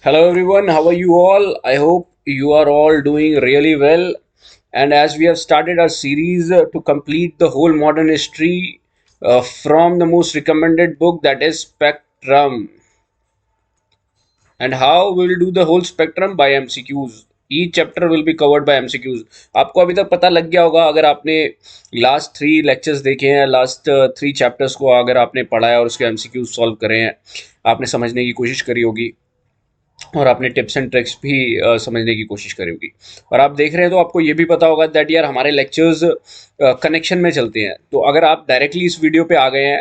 Hello everyone, how are you all? I hope you are all doing really well. And as we have started our series to complete the whole modern history from the most recommended book, that is Spectrum. And how we will do the whole spectrum by MCQs. Each chapter will be covered by MCQs. आपको अभी तक पता लग गया होगा अगर आपने last 3 lectures देखे हैं, लास्ट 3 चैप्टर्स को अगर आपने पढ़ा है और उसके MCQs सॉल्व करे हैं, आपने समझने की कोशिश करी होगी और आपने टिप्स एंड ट्रिक्स भी समझने की कोशिश करी होगी। और आप देख रहे हैं तो आपको ये भी पता होगा दैट यार हमारे लेक्चर्स कनेक्शन में चलते हैं। तो अगर आप डायरेक्टली इस वीडियो पे आ गए हैं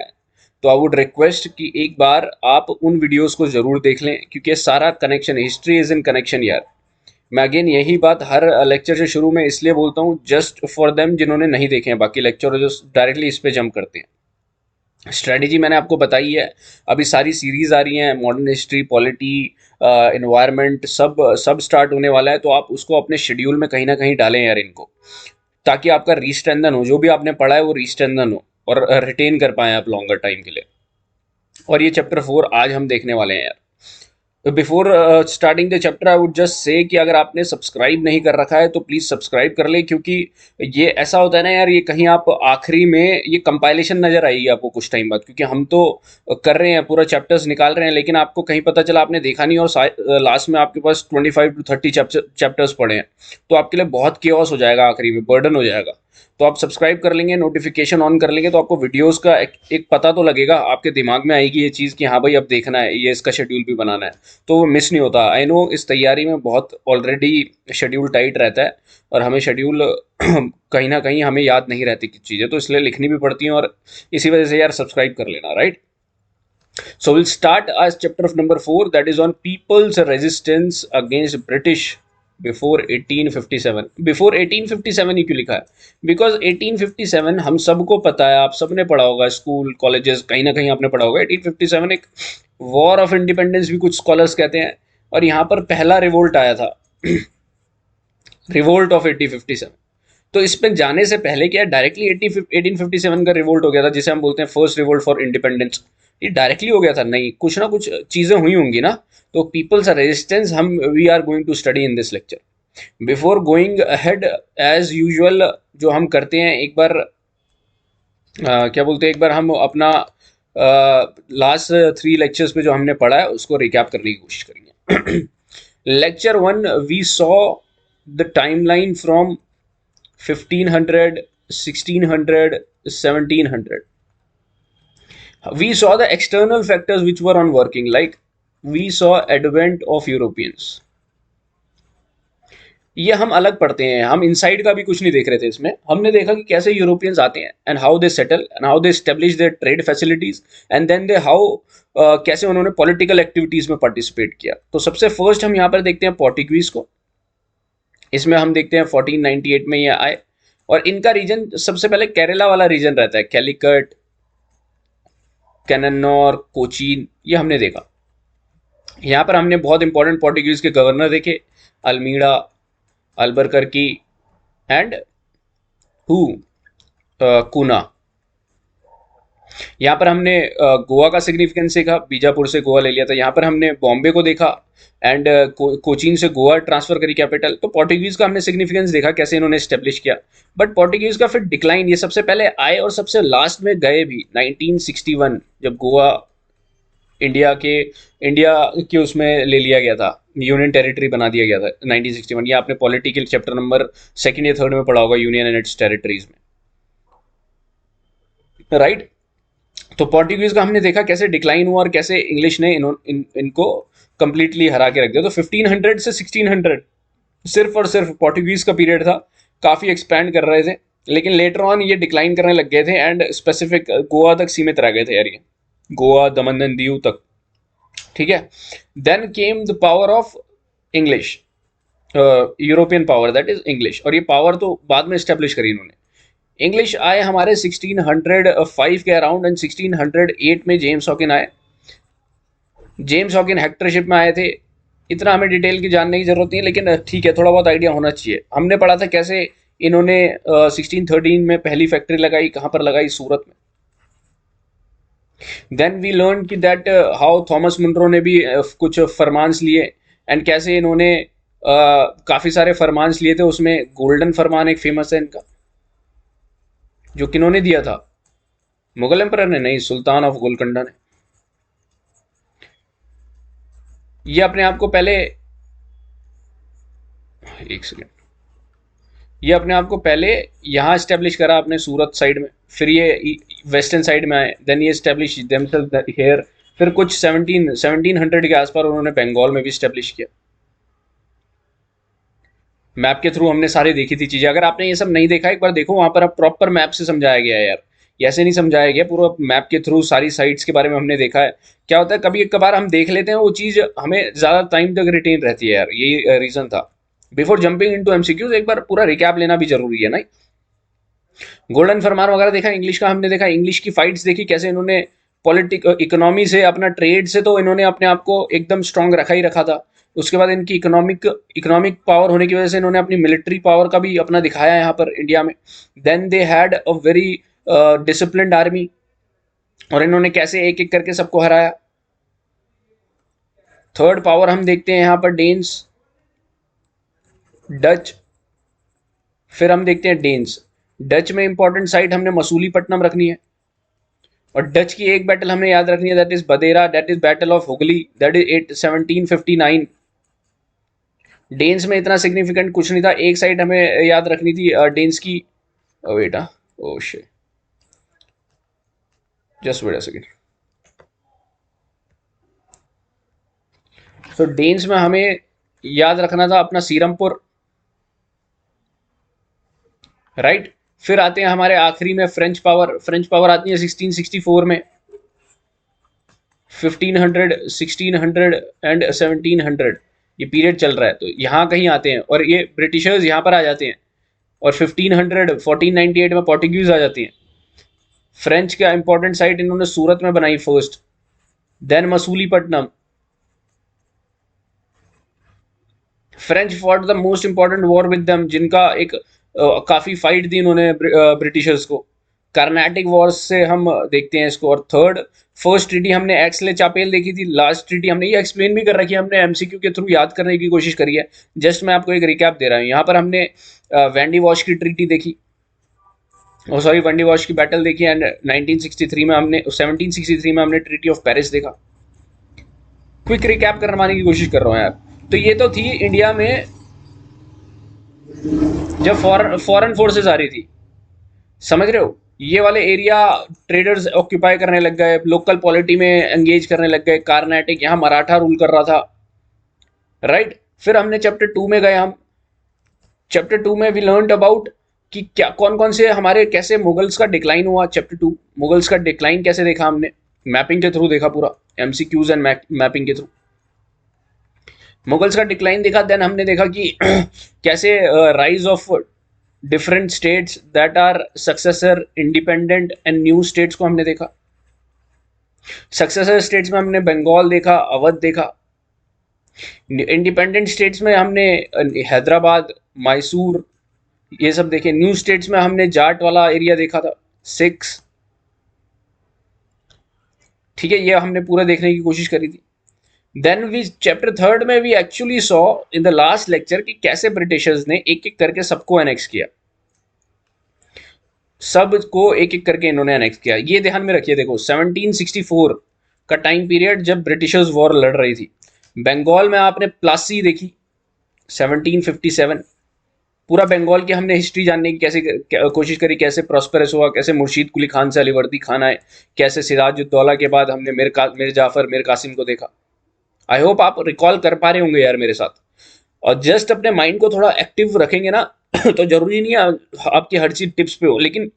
तो आई वुड रिक्वेस्ट कि एक बार आप उन वीडियोस को ज़रूर देख लें, क्योंकि सारा connection, history is in connection यार। मैं अगेन यही बात हर लेक्चर से शुरू में इसलिए बोलता हूँ, जस्ट फॉर देम जिन्होंने नहीं देखे हैं बाकी लेक्चर, जो डायरेक्टली इस पे जंप करते हैं। स्ट्रेटेजी मैंने आपको बताई है। अभी सारी सीरीज आ रही हैं, मॉडर्न हिस्ट्री, पॉलिटी, इन्वायरमेंट, सब सब स्टार्ट होने वाला है। तो आप उसको अपने शेड्यूल में कहीं ना कहीं डालें यार इनको, ताकि आपका रीस्ट्रेंथन हो, जो भी आपने पढ़ा है वो रीस्ट्रेंथन हो और रिटेन कर पाएँ आप लॉन्गर टाइम के लिए। और ये चैप्टर 4 आज हम देखने वाले हैं यार। Before starting the chapter I would just say कि अगर आपने सब्सक्राइब नहीं कर रखा है तो प्लीज़ सब्सक्राइब कर ले, क्योंकि ये ऐसा होता है ना यार, ये कहीं आप आखिरी में ये कंपाइलेशन नज़र आएगी आपको कुछ टाइम बाद, क्योंकि हम तो कर रहे हैं, पूरा चैप्टर्स निकाल रहे हैं, लेकिन आपको कहीं पता चला आपने देखा नहीं और लास्ट में आपके पास 25 to 30 चैप्टर्स पड़े हैं, तो आपके लिए बहुत केओस हो जाएगा, आखिरी में बर्डन हो जाएगा। तो आप सब्सक्राइब कर लेंगे, नोटिफिकेशन ऑन कर लेंगे, तो आपको वीडियोस का एक पता तो लगेगा, आपके दिमाग में आएगी ये चीज़ कि हाँ भाई अब देखना है, ये इसका शेड्यूल भी बनाना है, तो वो मिस नहीं होता। आई नो इस तैयारी में बहुत ऑलरेडी शेड्यूल टाइट रहता है और हमें शेड्यूल कहीं ना कहीं हमें याद नहीं रहती कुछ चीज़ें, तो इसलिए लिखनी भी पड़ती हैं, और इसी वजह से यार सब्सक्राइब कर लेना, right. So we'll start as chapter of number 4, that is on people's resistance against British before 1857। Before 1857 ही क्यों लिखा है? Because 1857 हम सबको पता है, आप सबने पढ़ा होगा, स्कूल कॉलेजेस कहीं ना कहीं आपने पढ़ा होगा। 1857 एक वॉर ऑफ इंडिपेंडेंस भी कुछ स्कॉलर्स कहते हैं, और यहाँ पर पहला रिवोल्ट आया था, रिवोल्ट ऑफ 1857। तो इस पे जाने से पहले क्या डायरेक्टली 1857 का रिवोल्ट हो गया था, जिसे हम बोलते हैं फर्स्ट रिवोल्ट फॉर इंडिपेंडेंस, ये डायरेक्टली हो गया था? नहीं, कुछ ना कुछ चीज़ें हुई होंगी ना। तो पीपल्स रेजिस्टेंस हम we are going to study in this lecture. Before going ahead, as usual जो हम करते हैं, एक बार क्या बोलते हैं, एक बार हम अपना लास्ट 3 लेक्चर्स पे जो हमने पढ़ा है उसको रिकैप करने की कोशिश करेंगे। Lecture 1 we saw the timeline from 1500, 1600, 1700। We saw the external factors which were on working, like we saw advent of Europeans। ये हम अलग पढ़ते हैं, हम इनसाइड का भी कुछ नहीं देख रहे थे इसमें। हमने देखा कि कैसे यूरोपियंस आते हैं and how they settle and how they establish their trade facilities, and then they how कैसे उन्होंने पॉलिटिकल एक्टिविटीज में पार्टिसिपेट किया। तो सबसे फर्स्ट हम यहाँ पर देखते हैं पोर्टुगीज को। इसमें हम देखते हैं 1498 में ये आए, और इनका रीजन सबसे पहले केरला वाला रीजन रहता है, कैलिकट, कैननौर, कोचीन, ये हमने देखा। यहाँ पर हमने बहुत इंपॉर्टेंट पोर्टुगीज के गवर्नर देखे, अल्मीड़ा, अल्बरकर्की एंड हु कूना। यहाँ पर हमने गोवा का सिग्निफिकेंस देखा, बीजापुर से गोवा ले लिया था। यहाँ पर हमने बॉम्बे को देखा एंड कोचीन से गोवा ट्रांसफर करी कैपिटल। तो पोर्टुगीज का हमने सिग्निफिकेंस देखा, कैसे इन्होंने स्टेब्लिश किया। बट पोर्टुगीज का फिर डिक्लाइन, ये सबसे पहले आए और सबसे लास्ट में गए भी 1961, जब गोवा इंडिया के उसमें ले लिया गया था, यूनियन टेरिटरी बना दिया गया था 1961। ये आपने पॉलिटिकल चैप्टर नंबर 2 या 3 में पढ़ा होगा, यूनियन एंड इट्स टेरिटरीज में, राइट। तो पोर्टुगीज का हमने देखा कैसे डिक्लाइन हुआ और कैसे इंग्लिश ने इनको कंप्लीटली हरा के रख दिया। तो 1500 से 1600 सिर्फ और सिर्फ पोर्टुगीज का पीरियड था। काफ़ी एक्सपैंड कर रहे थे, लेकिन लेटर ऑन ये डिक्लाइन करने लग गए थे एंड स्पेसिफिक गोवा तक सीमित रह गए थे यार, ये गोवा, दमन एंड दीव तक, ठीक है। Then came the power of English, European power, that is English. और ये पावर तो बाद में स्टेब्लिश करी इन्होंने। इंग्लिश आए हमारे 1605 के अराउंड, एंड 1608 में जेम्स हॉकिन आए। जेम्स हॉकिन हेक्टरशिप में आए थे। इतना हमें डिटेल की जानने की जरूरत नहीं है, लेकिन ठीक है, थोड़ा बहुत आइडिया होना चाहिए। हमने पढ़ा था कैसे इन्होंने 1613 में पहली फैक्ट्री लगाई, कहाँ पर लगाई, सूरत में। देन वी लर्न कि दैट हाउ थॉमस मुनरो ने भी कुछ फरमान्स लिए एंड कैसे इन्होंने काफ़ी सारे फरमान्स लिए थे, उसमें गोल्डन फरमान एक फेमस है इनका, जो किन्होंने दिया था, मुगल एम्परर ने नहीं, सुल्तान ऑफ गोलकंडा ने। ये अपने आप को पहले, एक सेकेंड, ये अपने आप को पहले यहाँ स्टेब्लिश करा अपने सूरत साइड में, फिर ये वेस्टर्न साइड में आए, देन ये स्टेब्लिश देमसेल्फ हियर, फिर कुछ 1700 के आसपास उन्होंने बंगाल में भी स्टेब्लिश किया। मैप के थ्रू हमने सारी देखी थी चीज़ें। अगर आपने ये सब नहीं देखा एक बार देखो, वहाँ पर अब प्रॉपर मैप से समझाया गया है यार, ये ऐसे नहीं समझाया गया, पूरा मैप के थ्रू सारी साइट्स के बारे में हमने देखा है। क्या होता है कभी एक बार हम देख लेते हैं वो चीज़ हमें ज़्यादा टाइम तक रिटेन रहती है यार, यही रीज़न था। बिफोर जंपिंग इनटू एमसीक्यूज एक बार पूरा रिकैप लेना भी जरूरी है ना। गोल्डन फरमान वगैरह देखा, इंग्लिश का हमने देखा, इंग्लिश की फाइट्स देखी, कैसे इन्होंने पॉलिटिक इकोनॉमी से, अपना ट्रेड से तो इन्होंने अपने आप को एकदम स्ट्रांग रखा ही रखा था। उसके बाद इनकी इकोनॉमिक पावर होने की वजह से इन्होंने अपनी मिलिट्री पावर का भी अपना दिखाया यहाँ पर इंडिया में। Then they had a very disciplined army, और इन्होंने कैसे एक एक करके सबको हराया। थर्ड पावर हम देखते हैं यहाँ पर डेन्स, डच, फिर हम देखते हैं डेन्स। डच में इंपॉर्टेंट साइट हमने मसूलीपट्टनम रखनी है, और डच की एक बैटल हमने याद रखनी है, that is Bedara, that is battle of Hooghly, that is 1759। Danes में इतना सिग्निफिकेंट कुछ नहीं था, एक साइड हमें याद रखनी थी डेन्स की, बेटा oh shit, just wait a second. So Danes में हमें याद रखना था अपना सीरमपुर, राइट। फिर आते हैं हमारे आखिरी में फ्रेंच पावर। फ्रेंच पावर आती है 1664 में, 1500, 1600 एंड 1700 ये पीरियड चल रहा है, तो यहाँ कहीं आते हैं, और ये ब्रिटिशर्स यहाँ पर आ जाते हैं, और 1500 1498 में पोर्टुगीज आ जाती हैं। फ्रेंच का इंपॉर्टेंट साइट इन्होंने सूरत में बनाई first, then Masulipatnam. French fought the most important war with them, जिनका एक काफी फाइट दी इन्होंने ब्रिटिशर्स को। कार्नाटिक वॉर्स से हम देखते हैं इसको। और थर्ड, फर्स्ट ट्रीटी हमने एक्सले चापेल देखी थी, लास्ट ट्रीटी हमने ये एक्सप्लेन भी कर रखी है, हमने एमसीक्यू के थ्रू याद करने की कोशिश करी है, जस्ट मैं आपको एक रिकैप दे रहा हूँ। यहाँ पर हमने वैंडी वॉश की ट्रीटी देखी, ओ सॉरी वैंडी वॉश की बैटल देखी, एंड 1963 में हमने 1763 में हमने ट्रीटी ऑफ पेरिस देखा। क्विक रिकैप करवाने की कोशिश कर रहा हूँ यार। तो ये तो थी इंडिया में जब फॉरेन फोर्सेस आ रही थी, समझ रहे हो, ये वाले एरिया ट्रेडर्स ऑक्यूपाई करने लग गए, लोकल पॉलिटी में एंगेज करने लग गए, कार्नाटिक यहाँ मराठा रूल कर रहा था, राइट। फिर हमने चैप्टर 2 में गए, हम चैप्टर 2 में वी लर्नड अबाउट कि क्या कौन कौन से हमारे कैसे मुगल्स का डिक्लाइन हुआ। चैप्टर 2 मुगल्स का डिक्लाइन कैसे देखा हमने, मैपिंग के थ्रू देखा, पूरा एमसीक्यूज एंड मैपिंग के थ्रू मुगल्स का डिक्लाइन देखा। देन हमने देखा कि कैसे rise of different states that are successor independent and new states को हमने देखा। सक्सेसर स्टेट्स में हमने बंगाल देखा, अवध देखा। इंडिपेंडेंट स्टेट्स में हमने हैदराबाद, मैसूर, ये सब देखे। न्यू स्टेट्स में हमने जाट वाला एरिया देखा था, सिक्स, ठीक है, ये हमने पूरा देखने की कोशिश करी थी। देन वी चैप्टर 3 में we actually saw in the last lecture कि कैसे ब्रिटिशर्स ने एक एक करके सबको एनेक्स किया, सबको एक एक करके इन्होंने एनेक्स किया। ये ध्यान में रखिए, देखो 1764 का टाइम पीरियड जब ब्रिटिशर्स वॉर लड़ रही थी। बंगाल में आपने प्लासी देखी 1757। पूरा बंगाल की हमने हिस्ट्री जानने की कैसे कोशिश करी, कैसे प्रॉस्पेरस हुआ, कैसे मुर्शीद कुली खान से अलीवर्दी खान आए, कैसे सिराजुद्दौला के बाद हमने मीर जाफर, मीर कासिम को देखा। आई होप आप रिकॉल कर पा रहे होंगे यार मेरे साथ। और जस्ट अपने माइंड को थोड़ा एक्टिव रखेंगे ना तो जरूरी नहीं है आपकी हर चीज टिप्स पे हो, लेकिन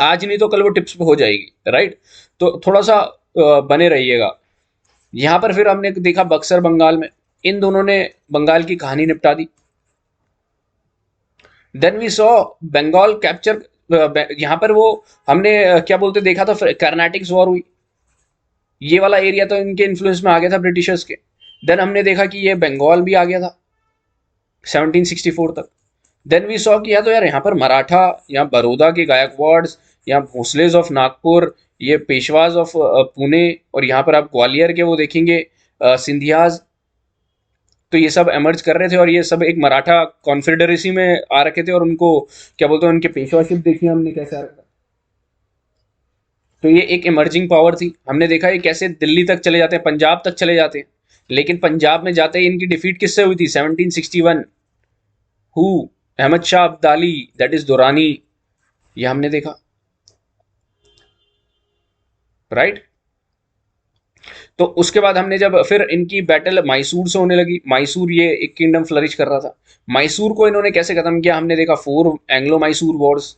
आज नहीं तो कल वो टिप्स पे हो जाएगी, राइट। तो थोड़ा सा बने रहिएगा। यहाँ पर फिर हमने देखा बक्सर बंगाल में, इन दोनों ने बंगाल की कहानी निपटा दी। Then we saw Bengal capture, यहाँ पर वो हमने क्या बोलते देखा था, कर्नाटिक्स वॉर हुई, ये वाला एरिया तो इनके इन्फ्लुएंस में आ गया था ब्रिटिशर्स के। देन हमने देखा कि ये बंगाल भी आ गया था 1764 तक। देन वी सॉ कि या तो यार यहाँ पर मराठा, यहाँ बड़ौदा के गायकवाड्स, यहाँ भोसलेज ऑफ नागपुर, ये पेशवाज ऑफ पुणे, और यहाँ पर आप ग्वालियर के वो देखेंगे सिंधियाज, तो ये सब एमर्ज कर रहे थे और ये सब एक मराठा कॉन्फेडरेसी में आ रखे थे और उनको क्या बोलते हैं, उनके पेशवाशिप देखी हमने कैसे आ रखा। तो ये एक इमर्जिंग पावर थी। हमने देखा ये कैसे दिल्ली तक चले जाते हैं, पंजाब तक चले जाते हैं, लेकिन पंजाब में जाते ही इनकी डिफीट किससे हुई थी? 1761। Who? Ahmad Shah Abdali, that is Durrani. ये हमने देखा, राइट। तो उसके बाद हमने जब फिर इनकी बैटल मैसूर से होने लगी, मैसूर ये एक किंगडम फ्लरिश कर रहा था, मैसूर को इन्होंने कैसे खत्म किया? हमने देखा 4 Anglo Mysore wars,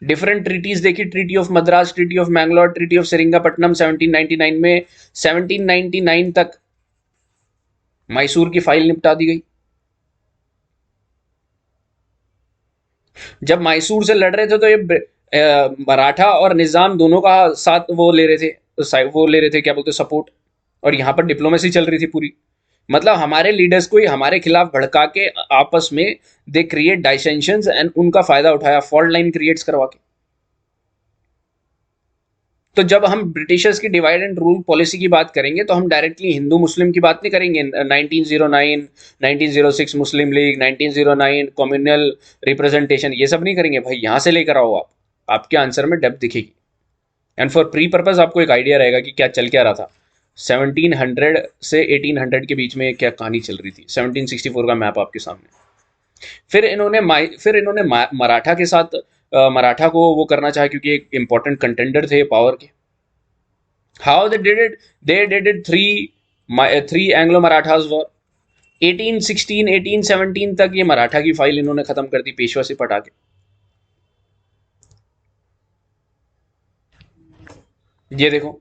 different treaties देखी, treaty of Madras, treaty of Mangalore, treaty of Seringapatam 1799 में। 1799 तक मैसूर की फाइल निपटा दी गई। जब मैसूर से लड़ रहे थे तो ये मराठा और निजाम दोनों का साथ वो ले रहे थे, वो ले रहे थे क्या बोलते, सपोर्ट। और यहाँ पर डिप्लोमेसी चल रही थी पूरी। मतलब हमारे लीडर्स को ही हमारे खिलाफ भड़का के आपस में दे क्रिएट डाइसेंशंस एंड उनका फायदा उठाया, फॉल्ट लाइन क्रिएट्स करवा के। तो जब हम ब्रिटिशर्स की डिवाइड एंड रूल पॉलिसी की बात करेंगे तो हम डायरेक्टली हिंदू मुस्लिम की बात नहीं करेंगे। 1909, 1906 मुस्लिम लीग, 1909 कम्युनल रिप्रेजेंटेशन, ये सब नहीं करेंगे भाई। यहाँ से लेकर आओ आप, आपके आंसर में डेप्थ दिखेगी। एंड फॉर प्री पर्पज आपको एक आइडिया रहेगा कि क्या चल क्या रहा था 1700 से 1800 के बीच में, क्या कहानी चल रही थी। 1764 का मैप आपके सामने। फिर इन्होंने मराठा के साथ मराठा को वो करना चाहा क्योंकि एक इंपॉर्टेंट कंटेंडर थे पावर के। How they did it? They did it three Anglo Marathas war. 1816 1817 तक ये मराठा की फाइल इन्होंने खत्म कर दी पेशवा से पटा के। ये देखो,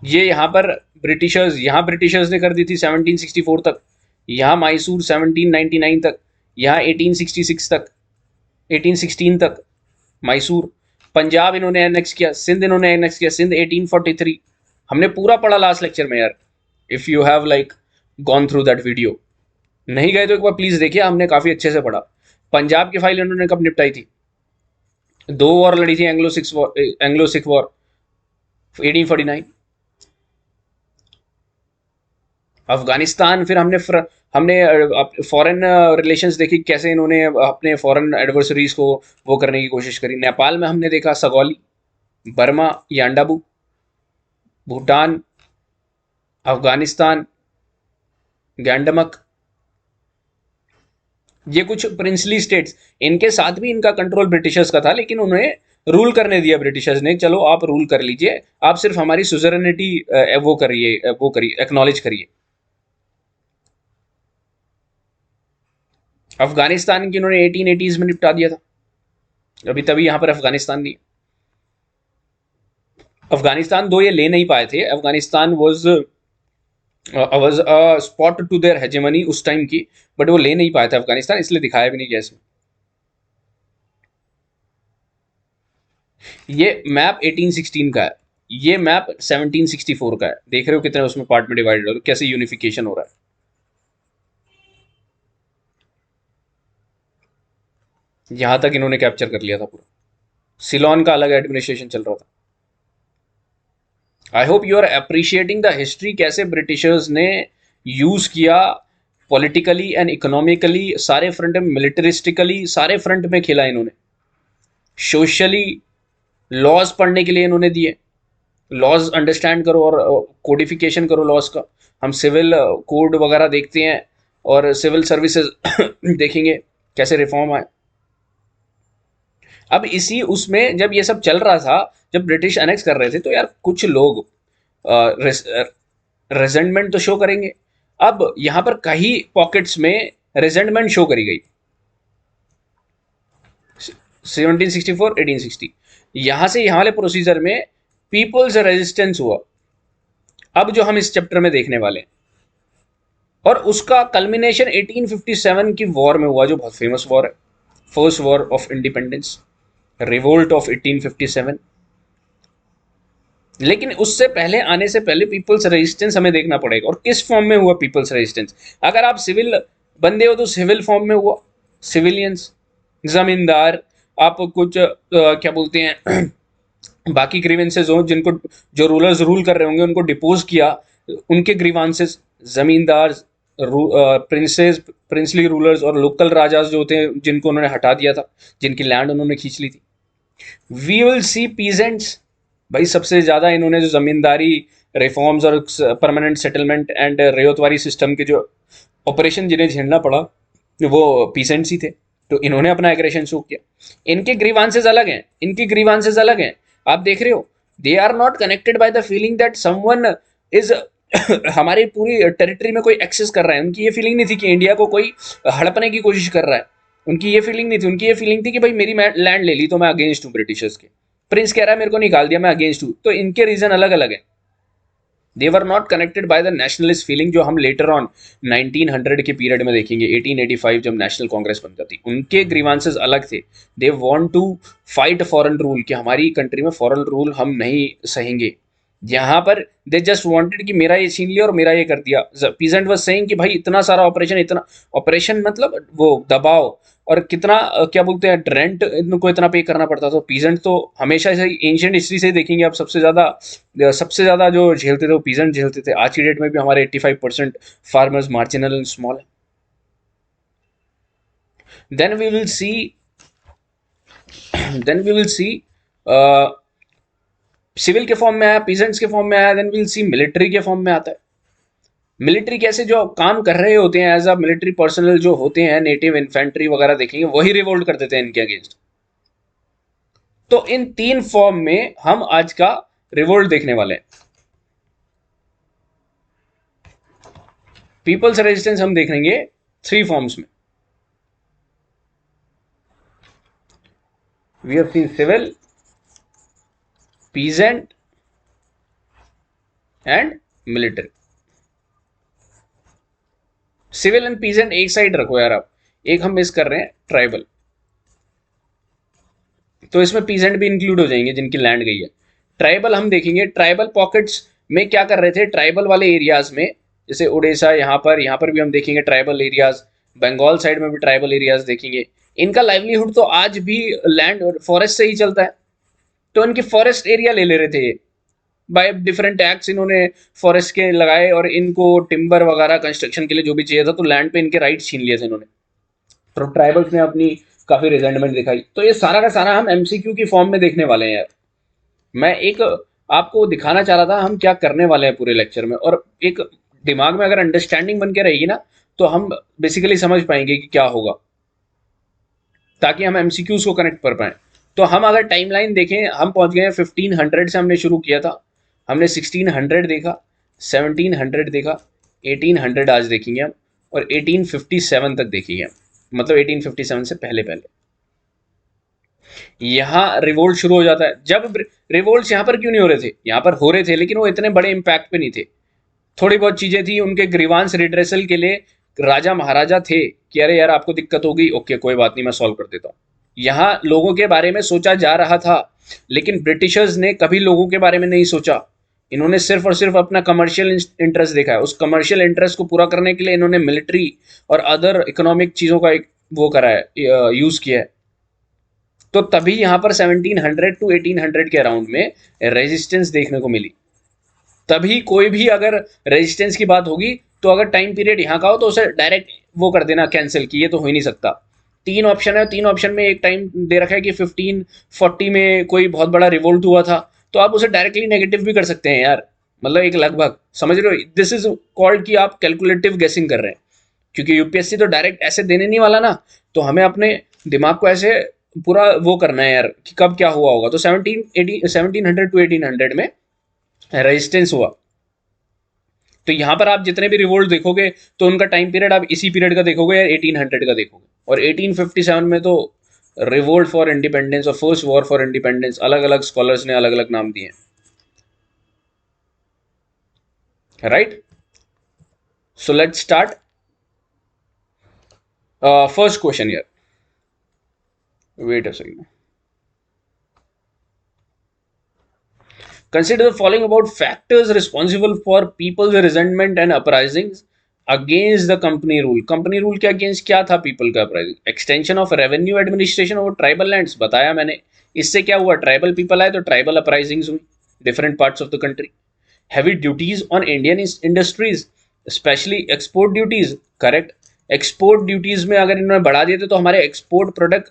ये यहाँ ब्रिटिशर्स ने कर दी थी 1764 तक, यहाँ मैसूर 1799 तक, यहाँ 1866 तक, 1816 तक मैसूर। पंजाब इन्होंने एनेक्स किया, सिंध इन्होंने एनेक्स किया, सिंध 1843। हमने पूरा पढ़ा लास्ट लेक्चर में यार, if you have like gone through that video. नहीं गए तो एक बार प्लीज देखिए, हमने काफी अच्छे से पढ़ा। पंजाब की फाइल इन्होंने कब निपटाई थी? 2 वॉर लड़ी थी, एंग्लो सिख वॉर 1849। अफगानिस्तान, फिर हमने फॉरेन रिलेशंस देखी कैसे इन्होंने अपने फॉरेन एडवर्सरीज को वो करने की कोशिश करी। नेपाल में हमने देखा सगौली, बर्मा, यांडाबू, भूटान, अफगानिस्तान, गैंडमक, ये कुछ प्रिंसली स्टेट्स। इनके साथ भी इनका कंट्रोल ब्रिटिशर्स का था, लेकिन उन्हें रूल करने दिया ब्रिटिशर्स ने, चलो आप रूल कर लीजिए, आप सिर्फ हमारी सुजरनिटी वो करिए, एक्नॉलेज करिए। अफगानिस्तान की इन्होंने 1880s में निपटा दिया था, अभी तभी यहां पर अफगानिस्तान नहीं। अफगानिस्तान दो ये ले नहीं पाए थे, Afghanistan was a spot to their hegemony उस टाइम की, बट वो ले नहीं पाए थे अफगानिस्तान, इसलिए दिखाया भी नहीं गया इसमें। ये मैप 1816 का है, ये मैप 1764 का है। देख रहे हो कितने उसमें पार्ट में डिवाइडेड हो, कैसे यूनिफिकेशन हो रहा है। यहां तक इन्होंने कैप्चर कर लिया था पूरा। सिलोन का अलग एडमिनिस्ट्रेशन चल रहा था। I hope you are appreciating the history, कैसे ब्रिटिशर्स ने यूज किया पॉलिटिकली एंड इकोनॉमिकली, सारे फ्रंट में, मिलिटरिस्टिकली सारे फ्रंट में खेला इन्होंने। सोशली लॉज पढ़ने के लिए इन्होंने दिए, लॉज अंडरस्टैंड करो और कोडिफिकेशन करो लॉज का। हम सिविल कोड वगैरह देखते हैं और सिविल सर्विसेज देखेंगे कैसे रिफॉर्म आए। अब इसी उसमें जब ये सब चल रहा था, जब ब्रिटिश अनेक्स कर रहे थे, तो यार कुछ लोग रेजेंटमेंट तो शो करेंगे। अब यहां पर कई पॉकेट्स में रेजेंटमेंट शो करी गई। 1764 1860, यहां से यहां वाले प्रोसीजर में पीपल्स रेजिस्टेंस हुआ, अब जो हम इस चैप्टर में देखने वाले हैं। और उसका कल्मिनेशन 1857 की वॉर में हुआ, जो बहुत फेमस वॉर है, first war of independence, revolt of 1857। लेकिन उससे पहले, आने से पहले पीपल्स रेजिस्टेंस हमें देखना पड़ेगा। और किस फॉर्म में हुआ पीपल्स रेजिस्टेंस? अगर आप सिविल बंदे हो तो सिविल फॉर्म में हुआ, सिविलियंस, जमींदार, आप कुछ क्या बोलते हैं बाकी ग्रीवेंसेज हो, जिनको जो रूलर्स रूल कर रहे होंगे उनको डिपोज किया, उनके ग्रीवांसेस, जमींदार, प्रिंसेस, प्रिंसली रूलर्स और लोकल राजास जो होते हैं जिनको उन्होंने हटा दिया था, जिनकी लैंड उन्होंने खींच ली थी। वी विल सी पीजेंट्स, भाई सबसे ज्यादा इन्होंने जो जमींदारी रिफॉर्म्स और परमानेंट सेटलमेंट एंड रेयतवारी सिस्टम के जो ऑपरेशन जिन्हें झेलना पड़ा वो पीसेंट्स ही थे। तो इन्होंने अपना एग्रेशन शो किया। इनके ग्रीवांसेस अलग हैं, इनके ग्रीवांसेस अलग हैं। आप देख रहे हो, they are not connected by the feeling that someone is हमारी पूरी टेरिटरी में कोई एक्सेस कर रहा है। उनकी ये फीलिंग नहीं थी कि इंडिया को कोई हड़पने की कोशिश कर रहा है। उनकी ये फीलिंग नहीं थी, उनकी ये फीलिंग थी कि भाई मेरी लैंड ले ली तो मैं अगेंस्ट हूँ ब्रिटिशर्स के। प्रिंस कह रहा है मेरे को निकाल दिया, मैं अगेंस्ट हूँ। तो इनके रीजन अलग अलग है। They were not connected by the nationalist feeling जो हम लेटर ऑन 1900 के पीरियड में देखेंगे, 1885 जब नेशनल कांग्रेस बनता थी। उनके ग्रीवांसेस अलग थे। They want to fight foreign rule, कि हमारी कंट्री में फॉरेन रूल हम नहीं सहेंगे। यहाँ पर दे जस्ट वांटेड कि मेरा ये छीन लिया और मेरा ये कर दिया। पीजेंट वाज सेइंग कि भाई इतना सारा ऑपरेशन, इतना ऑपरेशन मतलब वो दबाव, और कितना क्या बोलते हैं रेंट इनको इतना पे करना पड़ता था। तो पीजेंट तो हमेशा से एंशियंट हिस्ट्री से देखेंगे आप, सबसे ज्यादा जो झेलते थे वो पीजेंट झेलते थे। आज की डेट में भी हमारे 85% फार्मर्स मार्जिनल एंड स्मॉल है। Then we will see then we will see civil के फॉर्म में आया, पीजेंट्स के फॉर्म में आया। देन विल सी मिलिट्री के फॉर्म में आता है। मिलिट्री कैसे जो काम कर रहे होते हैं एज अ मिलिट्री पर्सनल जो होते हैं, नेटिव इन्फेंट्री वगैरह देखेंगे, वही रिवोल्ट कर देते हैं इनके अगेंस्ट। तो इन तीन फॉर्म में हम आज का रिवोल्ट देखने वाले हैं। पीपल्स रेजिस्टेंस हम देखेंगे 3 फॉर्म्स में। We have seen civil, peasant and military. Civil and peasant एक साइड रखो यार आप, एक हम मिस कर रहे हैं, ट्राइबल। तो इसमें पीजेंट भी इंक्लूड हो जाएंगे जिनकी लैंड गई है। ट्राइबल हम देखेंगे, ट्राइबल पॉकेट्स में क्या कर रहे थे। ट्राइबल वाले एरियाज में, जैसे उड़ीसा, यहाँ पर भी हम देखेंगे ट्राइबल एरियाज। बंगाल साइड में भी ट्राइबल एरियाज देखेंगे। इनका लाइवलीहुड तो आज भी लैंड और फॉरेस्ट से ही चलता है। तो इनके फॉरेस्ट एरिया ले रहे थे बाय डिफरेंट एक्ट्स इन्होंने फॉरेस्ट के लगाए, और इनको टिम्बर वगैरह कंस्ट्रक्शन के लिए जो भी चाहिए था, तो लैंड पे इनके राइट छीन लिए थे इन्होंने। तो ट्राइबल्स ने अपनी काफी रिजेंटमेंट दिखाई। तो ये सारा का सारा हम एमसीक्यू की फॉर्म में देखने वाले हैं यार। मैं एक आपको दिखाना चाह रहा था हम क्या करने वाले हैं पूरे लेक्चर में, और एक दिमाग में अगर अंडरस्टैंडिंग बन के रहेगी ना, तो हम बेसिकली समझ पाएंगे कि क्या होगा, ताकि हम एमसीक्यूज को कनेक्ट कर पाए। तो हम अगर टाइमलाइन देखें, हम पहुंच गए हैं 1500 से, हमने शुरू किया था, हमने 1600 देखा, 1700 देखा, 1800 आज देखेंगे हम, और 1857 तक देखेंगे हम, मतलब 1857 से पहले पहले। यहाँ रिवोल्ट शुरू हो जाता है। जब रिवोल्ट यहाँ पर क्यों नहीं हो रहे थे, यहाँ पर हो रहे थे लेकिन वो इतने बड़े इंपैक्ट पे नहीं थे। थोड़ी बहुत चीजें थी, उनके ग्रीवांस रिड्रेसल के लिए राजा महाराजा थे कि अरे यार आपको दिक्कत होगी, ओके कोई बात नहीं मैं सॉल्व कर देता हूँ। यहाँ लोगों के बारे में सोचा जा रहा था, लेकिन ब्रिटिशर्स ने कभी लोगों के बारे में नहीं सोचा। इन्होंने सिर्फ और सिर्फ अपना कमर्शियल इंटरेस्ट देखा है। उस कमर्शियल इंटरेस्ट को पूरा करने के लिए इन्होंने मिलिट्री और अदर इकोनॉमिक चीज़ों का एक वो करा है, यूज़ किया है। तो तभी यहाँ पर 1700 टू 1800 के अराउंड में रेजिस्टेंस देखने को मिली। तभी कोई भी अगर रेजिस्टेंस की बात होगी, तो अगर टाइम पीरियड यहाँ का हो तो उसे डायरेक्ट वो कर देना कैंसिल, कि ये तो हो ही नहीं सकता। 3 ऑप्शन है, 3 ऑप्शन में एक टाइम दे रखा है कि 1540 में कोई बहुत बड़ा रिवोल्ट हुआ था, तो आप उसे डायरेक्टली नेगेटिव भी कर सकते हैं यार, मतलब एक लगभग, समझ रहे हो। दिस इज कॉल्ड कि आप कैलकुलेटिव गेसिंग कर रहे हैं, क्योंकि यूपीएससी तो डायरेक्ट ऐसे देने नहीं वाला ना। तो हमें अपने दिमाग को ऐसे पूरा वो करना है यार कि कब क्या हुआ होगा। तो 1700 टू 1800 में रेजिस्टेंस हुआ। तो यहाँ पर आप जितने भी रिवोल्ट देखोगे, तो उनका टाइम पीरियड आप इसी पीरियड का देखोगे या 1800 का देखोगे। और 1857 में तो रिवोल्ट फॉर इंडिपेंडेंस और फर्स्ट वॉर फॉर इंडिपेंडेंस, अलग अलग स्कॉलर्स ने अलग अलग नाम दिए, right. So let's start. First question यार, wait a second. Consider the following about factors responsible for people's resentment and uprisings against the company rule. Company rule के against क्या था people का uprising? Extension of revenue administration over tribal lands, बताया मैंने। इससे क्या हुआ, ट्राइबल पीपल आए तो ट्राइबल अपराइजिंग्स हुई different parts of the country. heavy duties on Indian industries, especially export duties. Correct, export duties में अगर इन्होंने बढ़ा दिए थे तो हमारे एक्सपोर्ट प्रोडक्ट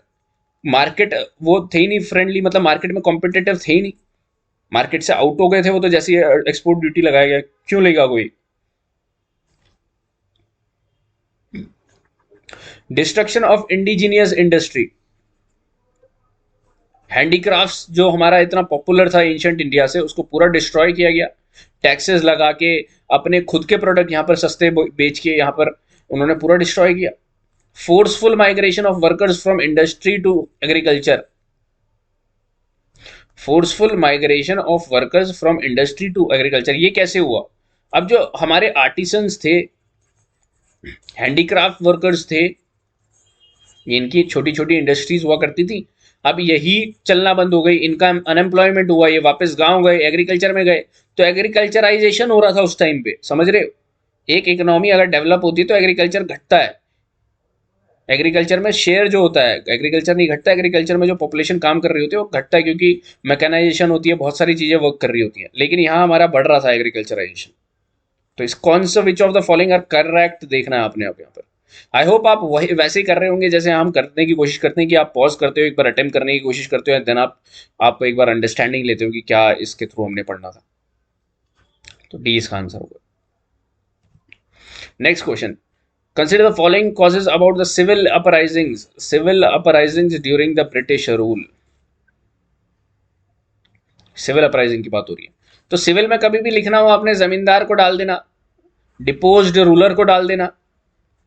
मार्केट वो थे ही नहीं फ्रेंडली, मतलब मार्केट में कॉम्पिटिटिव थे ही नहीं, मार्केट से आउट हो गए थे वो, तो जैसे एक्सपोर्ट ड्यूटी लगाया गया, क्यों लेगा कोई। Destruction of indigenous industry, handicrafts जो हमारा इतना पॉपुलर था एंशियंट इंडिया से, उसको पूरा डिस्ट्रॉय किया गया, टैक्सेस लगा के अपने खुद के प्रोडक्ट यहाँ पर सस्ते बेच के यहाँ पर उन्होंने पूरा डिस्ट्रॉय किया। Forceful migration of workers from industry to agriculture, forceful migration of workers from industry to agriculture, ये कैसे हुआ। अब जो हमारे आर्टिसंस थे, हैंडीक्राफ्ट वर्कर्स थे, इनकी छोटी छोटी इंडस्ट्रीज हुआ करती थी, अब यही चलना बंद हो गई, इनका अनएम्प्लॉयमेंट हुआ, ये वापस गांव गए, एग्रीकल्चर में गए, तो एग्रीकल्चराइजेशन हो रहा था उस टाइम पे, समझ रहे हो। एक इकोनॉमी अगर डेवलप होती है तो एग्रीकल्चर घटता है, एग्रीकल्चर में शेयर जो होता है, एग्रीकल्चर नहीं घटता, एग्रीकल्चर में जो पॉपुलेशन काम कर रही होती है वो घटता है, क्योंकि मैकेनाइजेशन होती है, बहुत सारी चीजें वर्क कर रही होती हैं, लेकिन यहाँ हमारा बढ़ रहा था एग्रीकल्चराइजेशन। तो इस कौन सा which of the following are correct देखना है आपने आप यहाँ पर। आई होप आप वही वैसे ही कर रहे होंगे जैसे हम करने की कोशिश करते हैं, कि आप पॉज करते हो, एक बार अटेम्प्ट करने की कोशिश करते हो, देन आप एक बार अंडरस्टैंडिंग लेते हो कि क्या इसके थ्रू हमने पढ़ना था। तो डी इसका आंसर होगा। Next question, consider the following causes about the civil uprisings during the British rule. Civil uprising की बात हो रही है, तो सिविल में कभी भी लिखना हो आपने जमींदार को डाल देना, डिपोज्ड रूलर को डाल देना,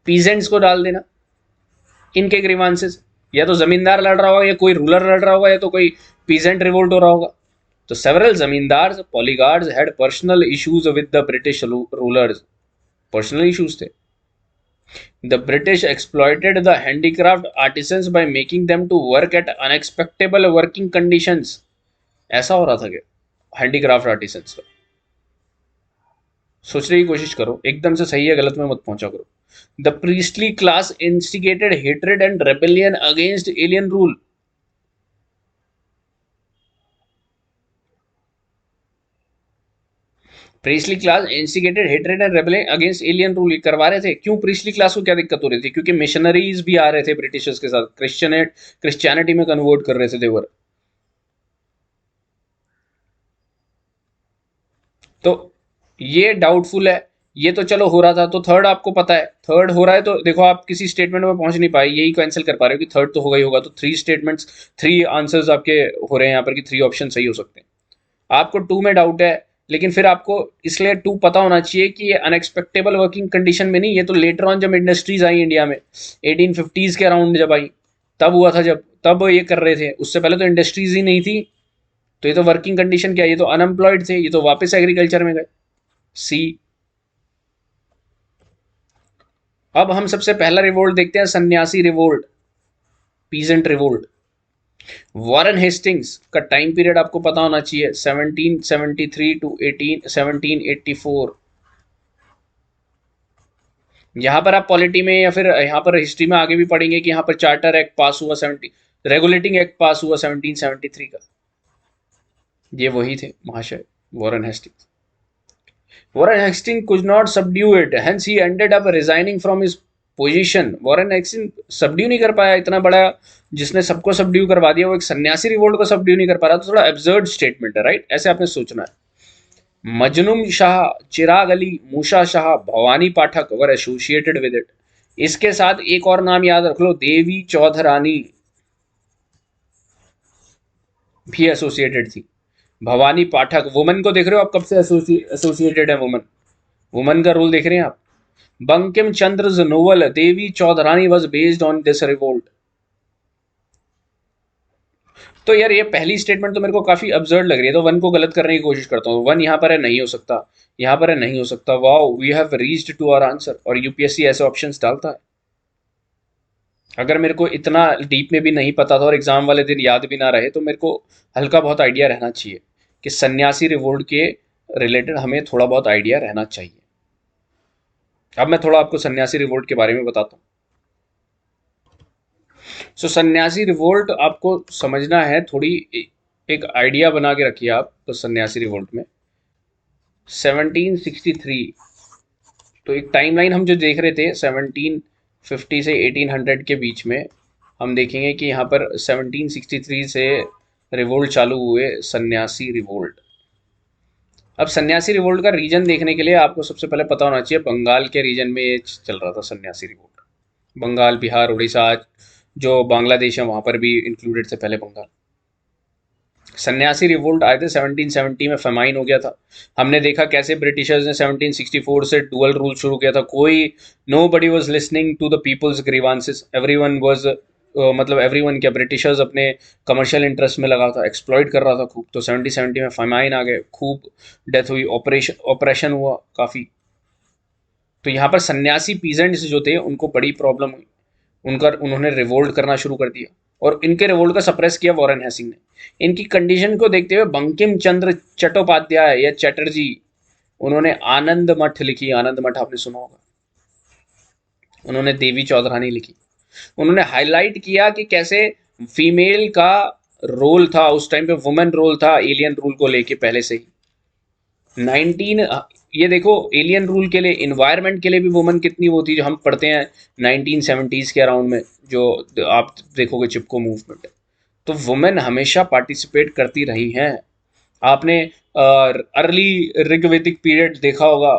पीजेंट्स को डाल देना, इनके ग्रीवांसेस, या तो जमींदार लड़ रहा होगा, या कोई रूलर लड़ रहा होगा, या तो कोई पीजेंट रिवोल्ट हो रहा होगा। तो several zamindars poligars had personal issues with the British rulers, personal issues थे। The British exploited the handicraft artisans by making them to work at unexpectable working conditions, ऐसा हो रहा था क्या हैंडीक्राफ्ट आर्टिसंस का। सोचने की कोशिश करो, एकदम से सही है गलत में मत पहुंचा करो। The priestly class instigated hatred and rebellion against alien rule, priestly class instigated hatred and rebellion against alien rule करवा रहे थे। क्यों प्रीस्टली क्लास को क्या दिक्कत हो रही थी, क्योंकि मिशनरीज भी आ रहे थे ब्रिटिशर्स के साथ, क्रिश्चियनिटी में कन्वर्ट कर रहे थे देवर। तो ये डाउटफुल है, ये तो चलो हो रहा था, तो थर्ड आपको पता है, थर्ड हो रहा है, तो देखो आप किसी स्टेटमेंट में पहुंच नहीं पाए, यही कैंसिल कर पा रहे हो कि थर्ड तो होगा ही होगा, तो थ्री स्टेटमेंट्स, थ्री आंसर्स आपके हो रहे हैं यहाँ पर कि थ्री ऑप्शन सही हो सकते हैं। आपको टू में डाउट है, लेकिन फिर आपको इसलिए टू पता होना चाहिए कि ये अनएक्सपेक्टेबल वर्किंग कंडीशन में नहीं, ये तो लेटर ऑन जब इंडस्ट्रीज आई इंडिया में 1850s के अराउंड जब आई, तब हुआ था, जब तब ये कर रहे थे, उससे पहले तो इंडस्ट्रीज ही नहीं थी। तो ये तो वर्किंग कंडीशन क्या है, ये तो अनएम्प्लॉयड थे, ये तो वापस एग्रीकल्चर में गए। सी। अब हम सबसे पहला रिवोल्ट देखते हैं, सन्यासी revolt, peasant revolt. Warren Hastings का टाइम पीरियड आपको पता होना चाहिए, 1773 टू 1784। यहां पर आप पॉलिटी में या फिर यहां पर हिस्ट्री में आगे भी पढ़ेंगे कि यहां पर चार्टर एक्ट पास हुआ, 70 रेगुलेटिंग एक्ट पास हुआ 1773 का, ये वही थे महाशय Warren Hastings. Warren Hasting could not subdue it, hence he ended up resigning from his position. Warren Hasting subdue नहीं कर पाया, इतना बड़ा जिसने सबको सबड्यू करवा दिया, वो एक सन्यासी रिवोल्ट को सबड्यू नहीं कर पा रहा, तो थोड़ा एब्सर्ड स्टेटमेंट है, राइट, ऐसे आपने सोचना है। मजनूम शाह, चिराग अली, मूसा शाह, भवानी पाठक वर एसोसिएटेड विद इट। इसके साथ एक और नाम याद रख लो, देवी चौधरानी भी एसोसिएटेड थी। भवानी पाठक, वुमन को देख रहे हो आप, कब से एसोसिएटेड है वुमन, वुमन का रोल देख रहे हैं आप। Bankim Chandra novel, Devi Chaudhurani was based on this revolt. तो यार ये पहली स्टेटमेंट तो मेरे को काफी अब्सर्ड लग रही है, तो वन को गलत करने की कोशिश करता हूँ। वन यहाँ पर है, नहीं हो सकता, यहाँ पर है, नहीं हो सकता। Wow, we have reached to our answer. और यूपीएससी ऐसे ऑप्शंस डालता है। अगर मेरे को इतना डीप में भी नहीं पता था और एग्जाम वाले दिन याद भी ना रहे, तो मेरे को हल्का बहुत आइडिया रहना चाहिए कि सन्यासी रिवोल्ट के रिलेटेड हमें थोड़ा बहुत आइडिया रहना चाहिए। अब मैं थोड़ा आपको सन्यासी रिवोल्ट के बारे में बताता हूँ। सो सन्यासी रिवोल्ट आपको समझना है, थोड़ी एक आइडिया बना के रखिए आप। तो सन्यासी रिवोल्ट में 1763, तो एक टाइमलाइन हम जो देख रहे थे 1750 से 1800 के बीच में, हम देखेंगे कि यहाँ पर 1763 से रिवोल्ट चालू हुए, सन्यासी रिवोल्ट। अब सन्यासी रिवोल्ट का रीजन देखने के लिए आपको सबसे पहले पता होना चाहिए, बंगाल के रीजन में ये चल रहा था सन्यासी रिवोल्ट। बंगाल, बिहार, उड़ीसा, आज जो बांग्लादेश है वहाँ पर भी इंक्लूडेड थे पहले बंगाल। सन्यासी रिवोल्ट आए थे 1770 में, फेमाइन हो गया था। हमने देखा कैसे ब्रिटिशर्स ने 1764 से डुअल रूल शुरू किया था। कोई, nobody was listening to the people's grievances, every one was, मतलब एवरी वन क्या, ब्रिटिशर्स अपने कमर्शियल इंटरेस्ट में लगा था, एक्सप्लॉइट कर रहा था खूब। तो 1770 में फेमाइन आ गए, खूब डेथ हुई, ऑपरेशन हुआ काफ़ी। तो यहाँ पर सन्यासी पीजेंट्स जो थे उनको बड़ी प्रॉब्लम हुई, उन्होंने रिवोल्ट करना शुरू कर दिया, और इनके रिवोल्ट का सप्रेस किया वॉरेन हेसिंग ने। इनकी कंडीशन को देखते हुए बंकिम चंद्र चट्टोपाध्याय या चैटर्जी, उन्होंने आनंद मठ लिखी। आनंद मठ आपने सुना होगा। उन्होंने देवी चौधरानी लिखी। उन्होंने हाईलाइट किया कि कैसे फीमेल का रोल था उस टाइम पे, वुमेन रोल था एलियन रूल को लेके पहले से ही। 19, ये देखो, एलियन रूल के लिए, इन्वायरमेंट के लिए भी वुमन कितनी वो थी, जो हम पढ़ते हैं 1970s के अराउंड में, जो आप देखोगे चिपको मूवमेंट। तो वुमेन हमेशा पार्टिसिपेट करती रही हैं। आपने अर्ली ऋग्वेदिक पीरियड देखा होगा,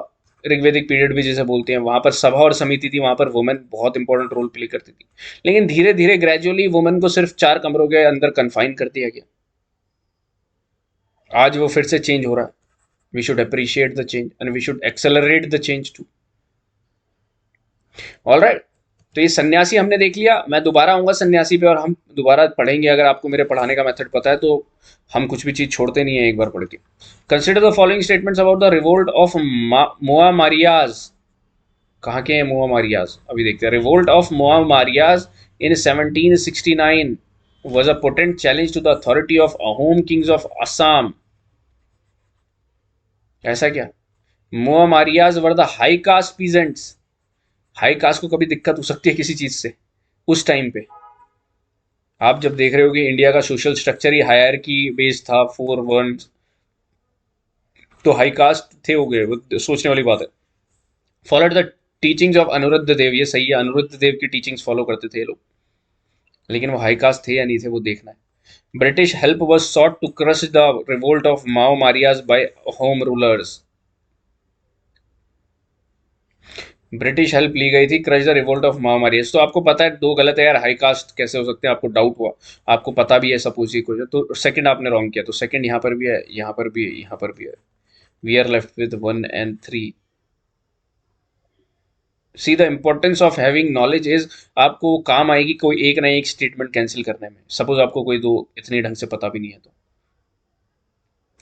ऋग्वेदिक पीरियड भी जिसे बोलते हैं, वहां पर सभा और समिति थी, वहां पर वुमेन बहुत इंपॉर्टेंट रोल प्ले करती थी। लेकिन धीरे धीरे ग्रेजुअली वुमेन को सिर्फ 4 कमरों के अंदर कन्फाइन कर दिया गया। आज वो फिर से चेंज हो रहा है। We should appreciate the change and we should accelerate the change too. All right, तो ये सन्यासी हमने देख लिया। मैं दोबारा आऊंगा सन्यासी पे और हम दोबारा पढ़ेंगे। अगर आपको मेरे पढ़ाने का मेथड पता है तो हम कुछ भी चीज छोड़ते नहीं है एक बार पढ़ के। Consider the following statements about the revolt of Moa Marias. कहाँ के हैं मोआ मारियाज, अभी देखते हैं। Revolt of Moa Marias in 1769 was a potent challenge to the authority of Ahom kings of Assam। ऐसा क्या? Moa Marias were the high caste peasants. High caste को कभी दिक्कत हो सकती है किसी चीज से उस टाइम पे? आप जब देख रहे हो कि इंडिया का सोशल स्ट्रक्चर ही हायरार्की बेस्ड था, 4 वर्न, तो हाई कास्ट थे, हो गए, वो सोचने वाली बात है। Followed the teachings of Aniruddha Dev. ये सही है, अनिरुद्ध देव की टीचिंग्स फॉलो करते थे ये लोग, लेकिन वो हाई कास्ट थे या नहीं थे वो देखना है। British help was sought to crush the revolt of Mao Marias by home rulers. British help ली गई थी crush the revolt of Mao Marias. तो आपको पता है, दो गलत है यार, हाई कास्ट कैसे हो सकते हैं? आपको डाउट हुआ, आपको पता भी है सपोज ही कुछ, तो सेकंड आपने रॉन्ग किया। तो सेकंड यहाँ पर भी है, यहाँ पर भी है, यहाँ पर भी है। We are left with 1 and 3। See the importance of having knowledge is, आपको काम आएगी कोई एक ना एक स्टेटमेंट कैंसिल करने में। सपोज आपको कोई दो इतने ढंग से पता भी नहीं है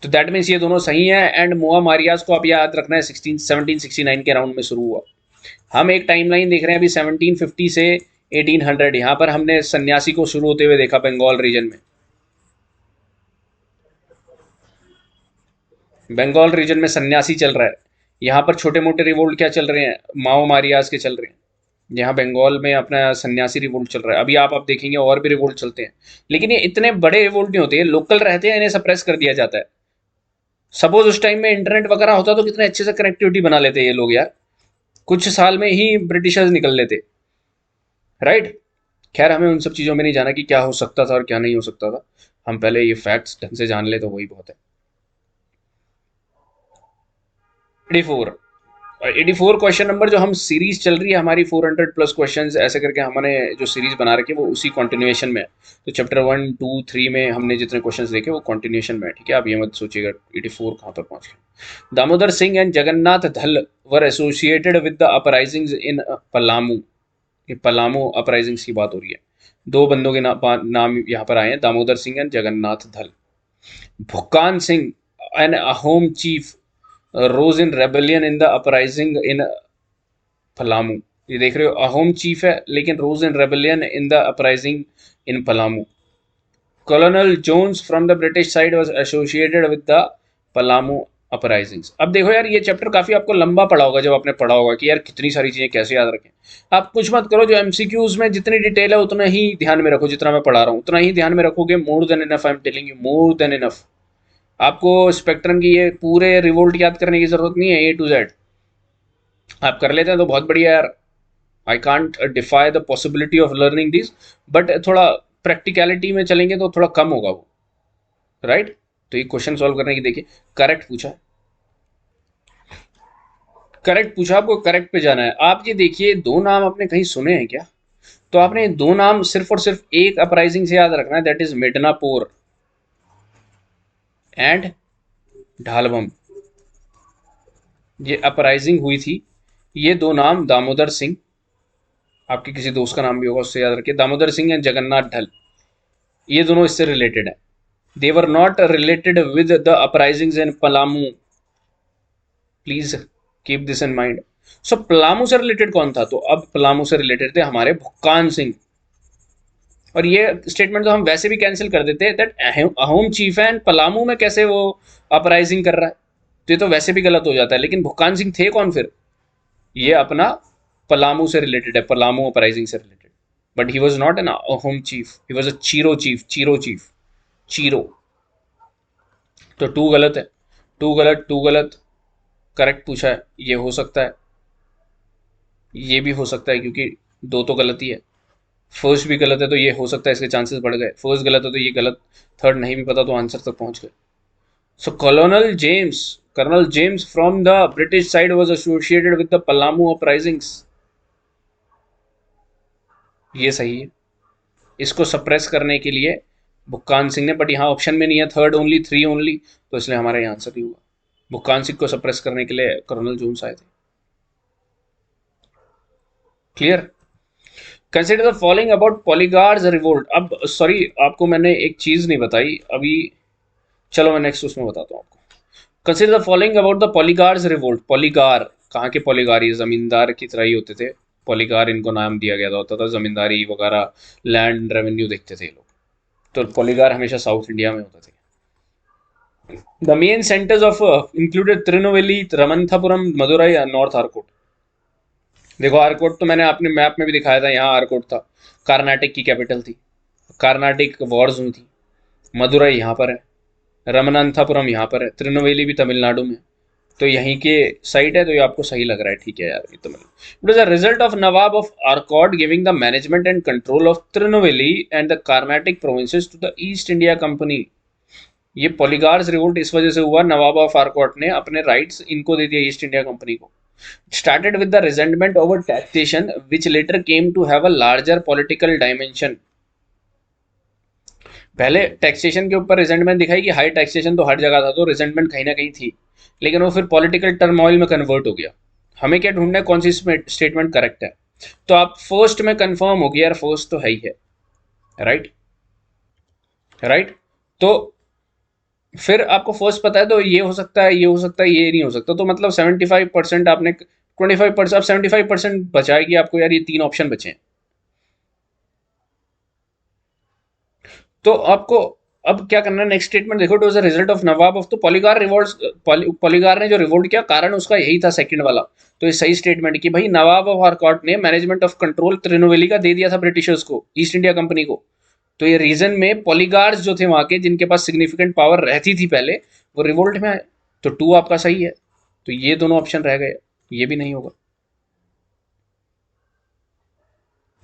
तो दैट मीन्स ये दोनों सही है। एंड मोआ मारियाज को आप याद रखना है 1769 के राउंड में शुरू हुआ। हम एक टाइमलाइन देख रहे हैं अभी 1750 से 1800। यहाँ पर हमने सन्यासी को शुरू होते हुए देखा बंगाल रीजन में। बंगाल रीजन में सन्यासी चल रहा है। यहाँ पर छोटे मोटे रिवोल्ट क्या चल रहे हैं, माओ मारियाज के चल रहे हैं। यहाँ बंगाल में अपना सन्यासी रिवोल्ट चल रहा है। अभी आप देखेंगे और भी रिवोल्ट चलते हैं, लेकिन ये इतने बड़े रिवोल्ट नहीं होते, लोकल रहते हैं, इन्हें सप्रेस कर दिया जाता है। सपोज उस टाइम में इंटरनेट वगैरह होता तो कितने अच्छे से कनेक्टिविटी बना लेते ये लोग यार, कुछ साल में ही ब्रिटिशर्स निकल लेते, राइट। खैर, हमें उन सब चीज़ों में नहीं जाना कि क्या हो सकता था और क्या नहीं हो सकता था। हम पहले ये फैक्ट्स ढंग से जान ले तो वही बहुत है। 84, 84 क्वेश्चन नंबर, जो हम सीरीज चल रही है हमारी 400+ क्वेश्चंस ऐसे करके हमने जो सीरीज बना रखी है वो उसी कंटिन्यूएशन में है। तो चैप्टर 1, 2, 3 में हमने जितने क्वेश्चंस देखे वो कंटिन्यूएशन में है, ठीक है। आप ये मत सोचिएगा 84 कहाँ पर पहुंच गए। Damodar Singh and Jagannath Dhal were associated with the uprisings in Palamu. ये पलामू अपराइजिंग्स की बात हो रही है। दो बंदों के नाम यहाँ पर आए हैं, Damodar Singh and Jagannath Dhal. Bhukkan Singh an Ahom chief rose in rebellion in the uprising in Palamu. ये देख रहे हो, अहोम चीफ है लेकिन rose in rebellion in the uprising in Palamu. Colonel Jones from the British side was associated with the Palamu uprisings. अब देखो यार, ये चैप्टर काफी आपको लंबा पड़ा होगा, जब आपने पढ़ा होगा कि यार कितनी सारी चीजें कैसे याद रखें। आप कुछ मत करो, जो एमसीक्यूज में जितनी डिटेल है उतना ही ध्यान में रखो, जितना मैं पढ़ा रहा हूँ उतना ही ध्यान में रखोगे। More than enough, I am telling you, more than enough. आपको स्पेक्ट्रम की ये पूरे रिवोल्ट याद करने की जरूरत नहीं है, A to Z आप कर लेते हैं तो बहुत बढ़िया यार। I can't defy the possibility of learning this, but थोड़ा प्रैक्टिकलिटी में चलेंगे तो थोड़ा कम होगा वो, राइट। तो ये क्वेश्चन सॉल्व करने की देखिए, करेक्ट पूछा, करेक्ट पूछा, आपको करेक्ट पे जाना है। आप ये देखिए, दो नाम आपने कहीं सुने हैं क्या? तो आपने दो नाम सिर्फ और सिर्फ एक अपराइजिंग से याद रखना है, दैट इज मिडनापुर एंड ढालवम। ये अपराइजिंग हुई थी, ये दो नाम दामोदर सिंह, आपके किसी दोस्त का नाम भी होगा उससे याद रखिए, दामोदर सिंह एंड जगन्नाथ ढल, ये दोनों इससे रिलेटेड है। They were not related with the uprisings in Palamu, please keep this in mind. So Palamu से रिलेटेड कौन था? तो अब पलामू से रिलेटेड थे हमारे भुक्कान सिंह। और ये स्टेटमेंट तो हम वैसे भी कैंसिल कर देते हैं, दैट अहोम चीफ है एंड पलामू में कैसे वो अपराइजिंग कर रहा है, तो ये तो वैसे भी गलत हो जाता है। लेकिन भुक्कान सिंह थे कौन फिर? ये अपना पलामू से रिलेटेड है, पलामू अपराइजिंग से related, but he was not an Ahom chief, he was a Chero chief, Chero chief, Chero. तो टू गलत है, टू गलत, टू गलत, करेक्ट पूछा है, ये हो सकता है, ये भी हो सकता है, क्योंकि दो तो गलत ही है। फर्स्ट भी गलत है तो ये हो सकता है, इसके चांसेस बढ़ गए। फर्स्ट गलत है तो ये गलत, थर्ड नहीं भी पता तो आंसर तक पहुंच गए। So colonel James from the British side was associated with the Palamu uprisings, ये सही है। इसको सप्रेस करने के लिए भुक्कान सिंह ने, बट यहाँ ऑप्शन में नहीं है, थर्ड ओनली, थ्री ओनली, तो इसलिए हमारा यहाँ आंसर ही हुआ। भुक्कान सिंह को सप्रेस करने के लिए कर्नल जोन्स आए थे। Clear? Consider the following about poligars revolt. अब सॉरी, आपको मैंने एक चीज नहीं बताई अभी, चलो मैं नेक्स्ट उसमें बताता हूँ आपको। Consider the following about the poligars revolt. Poligar कहाँ के पॉलीगार? ये जमींदार की तरह ही होते थे पॉलीगार, इनको नाम दिया गया होता था, जमींदारी वगैरह लैंड रेवेन्यू देखते थे ये लोग। तो पॉलीगार हमेशा साउथ इंडिया में होते थे। The main centres of included Tirunelveli, Ramanathapuram, Madurai, North Arcot. देखो आर्कोट तो मैंने आपने मैप में भी दिखाया था, यहाँ आर्कोट था, कर्नाटक की कैपिटल थी, कर्नाटक वॉर्स हुई थी। मदुरई यहाँ पर है, रमनंथापुरम यहाँ पर है, तिरुनेलवेली भी तमिलनाडु में, तो यहीं के साइट है, तो ये आपको सही लग रहा है, ठीक है यार, ये तो मतलब it is a result of Nawab of Arcot giving the management and control of Tirunelveli and the Carnatic provinces to the East India Company. ये पॉलीगार्स रिवोल्ट इस वजह से हुआ, नवाब ऑफ आर्कॉट ने अपने राइट्स इनको दे दिया, ईस्ट इंडिया कंपनी को। Started with the resentment over taxation, which later came to have a larger political dimension. पहले टैक्सेशन के ऊपर रिजेंटमेंट दिखाई कि हाई टैक्सेशन तो हर जगह था, तो रिजेंटमेंट कहीं ना कहीं थी, लेकिन वो फिर पॉलिटिकल टर्मोइल में कन्वर्ट हो गया। हमें क्या ढूंढना है, कौन सी स्टेटमेंट करेक्ट है? तो आप फर्स्ट में कंफर्म हो गया यार, फर्स्ट तो है ही है, राइट, राइट। तो फिर आपको फर्स्ट पता है, तो ये हो सकता है, ये हो सकता है, ये नहीं हो सकता, तो मतलब 75% आपने, 25%, अब 75% बचाएगी आपको यार, ये तीन ऑप्शन बचे हैं। तो आपको अब क्या करना है, नेक्स्ट स्टेटमेंट देखो, it was a result of Nawab of, तो पॉलीगार रिवोल्ट, पॉलीगार ने जो रिवोल्ट किया, कारण उसका यही था, सेकंड वाला। तो ये सही स्टेटमेंट कि भाई नवाब ऑफ आर्कॉट ने मैनेजमेंट ऑफ कंट्रोल तिरुनेलवेली का दे दिया था ब्रिटिशर्स को, ईस्ट इंडिया कंपनी को। तो ये रीजन में पॉलीगार्स जो थे वहां के, जिनके पास सिग्निफिकेंट पावर रहती थी पहले, वो रिवोल्ट में आए। तो टू आपका सही है, तो ये दोनों ऑप्शन रह गए, ये भी नहीं होगा।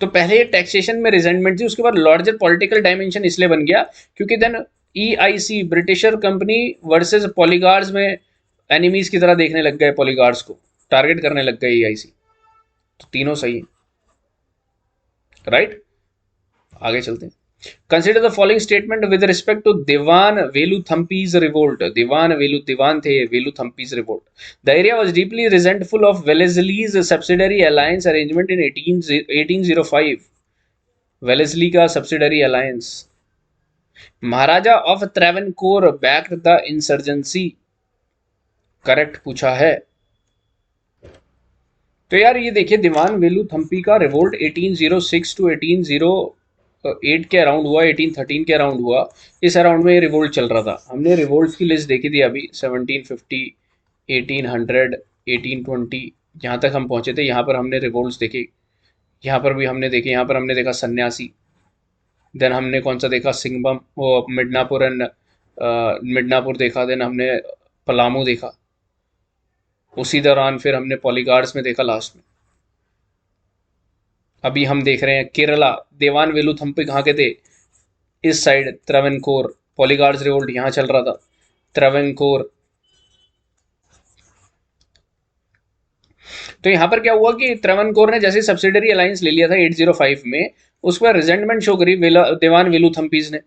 तो पहले टैक्सेशन में रिजेंटमेंट थी, उसके बाद लार्जर पॉलिटिकल डायमेंशन इसलिए बन गया क्योंकि then EIC Britisher company versus poligars में एनिमीज की तरह देखने लग गए, पॉलीगार्स को टारगेट करने लग गए EIC। तो तीनों सही है, राइट। आगे चलते हैं। Consider the following statement with respect to Diwan Veluthampi's revolt. Diwan थे Veluthampi's revolt. The area was deeply resentful of Wellesley's subsidiary alliance arrangement in 1805। Wellesley का subsidiary alliance. Maharaja of Travancore backed the insurgency, correct पूछा है। तो यार ये देखिए, दीवान वेलू थम्पी का रिवोल्ट 1806 टू 1808 के अराउंड हुआ, 1813 के अराउंड हुआ, इस अराउंड में ये रिवोल्ट चल रहा था। हमने रिवोल्ट्स की लिस्ट देखी थी अभी, 1750, 1800, 1820, यहाँ तक हम पहुंचे थे। यहाँ पर हमने रिवोल्ट्स देखे, यहाँ पर भी हमने देखे, यहाँ पर हमने देखा सन्यासी, देन हमने कौन सा देखा, सिंगबम, वो मिडनापुर एंड मिडनापुर देखा, देन हमने पलामू देखा, उसी दौरान फिर हमने पॉलीगार्ड्स में देखा लास्ट में। अभी हम देख रहे हैं केरला, देवान वेलुथम्पी कहाँ के थे, इस साइड त्रवनकोर, पॉलीगार्ड्स रिवोल्ट यहाँ चल रहा था, त्रवनकोर। तो यहाँ पर क्या हुआ कि त्रवनकोर ने जैसे सब्सिडरी अलायंस ले लिया था 805 में, उस पर रिजेंटमेंट शो करी देवान वेलुथम्पीज ने।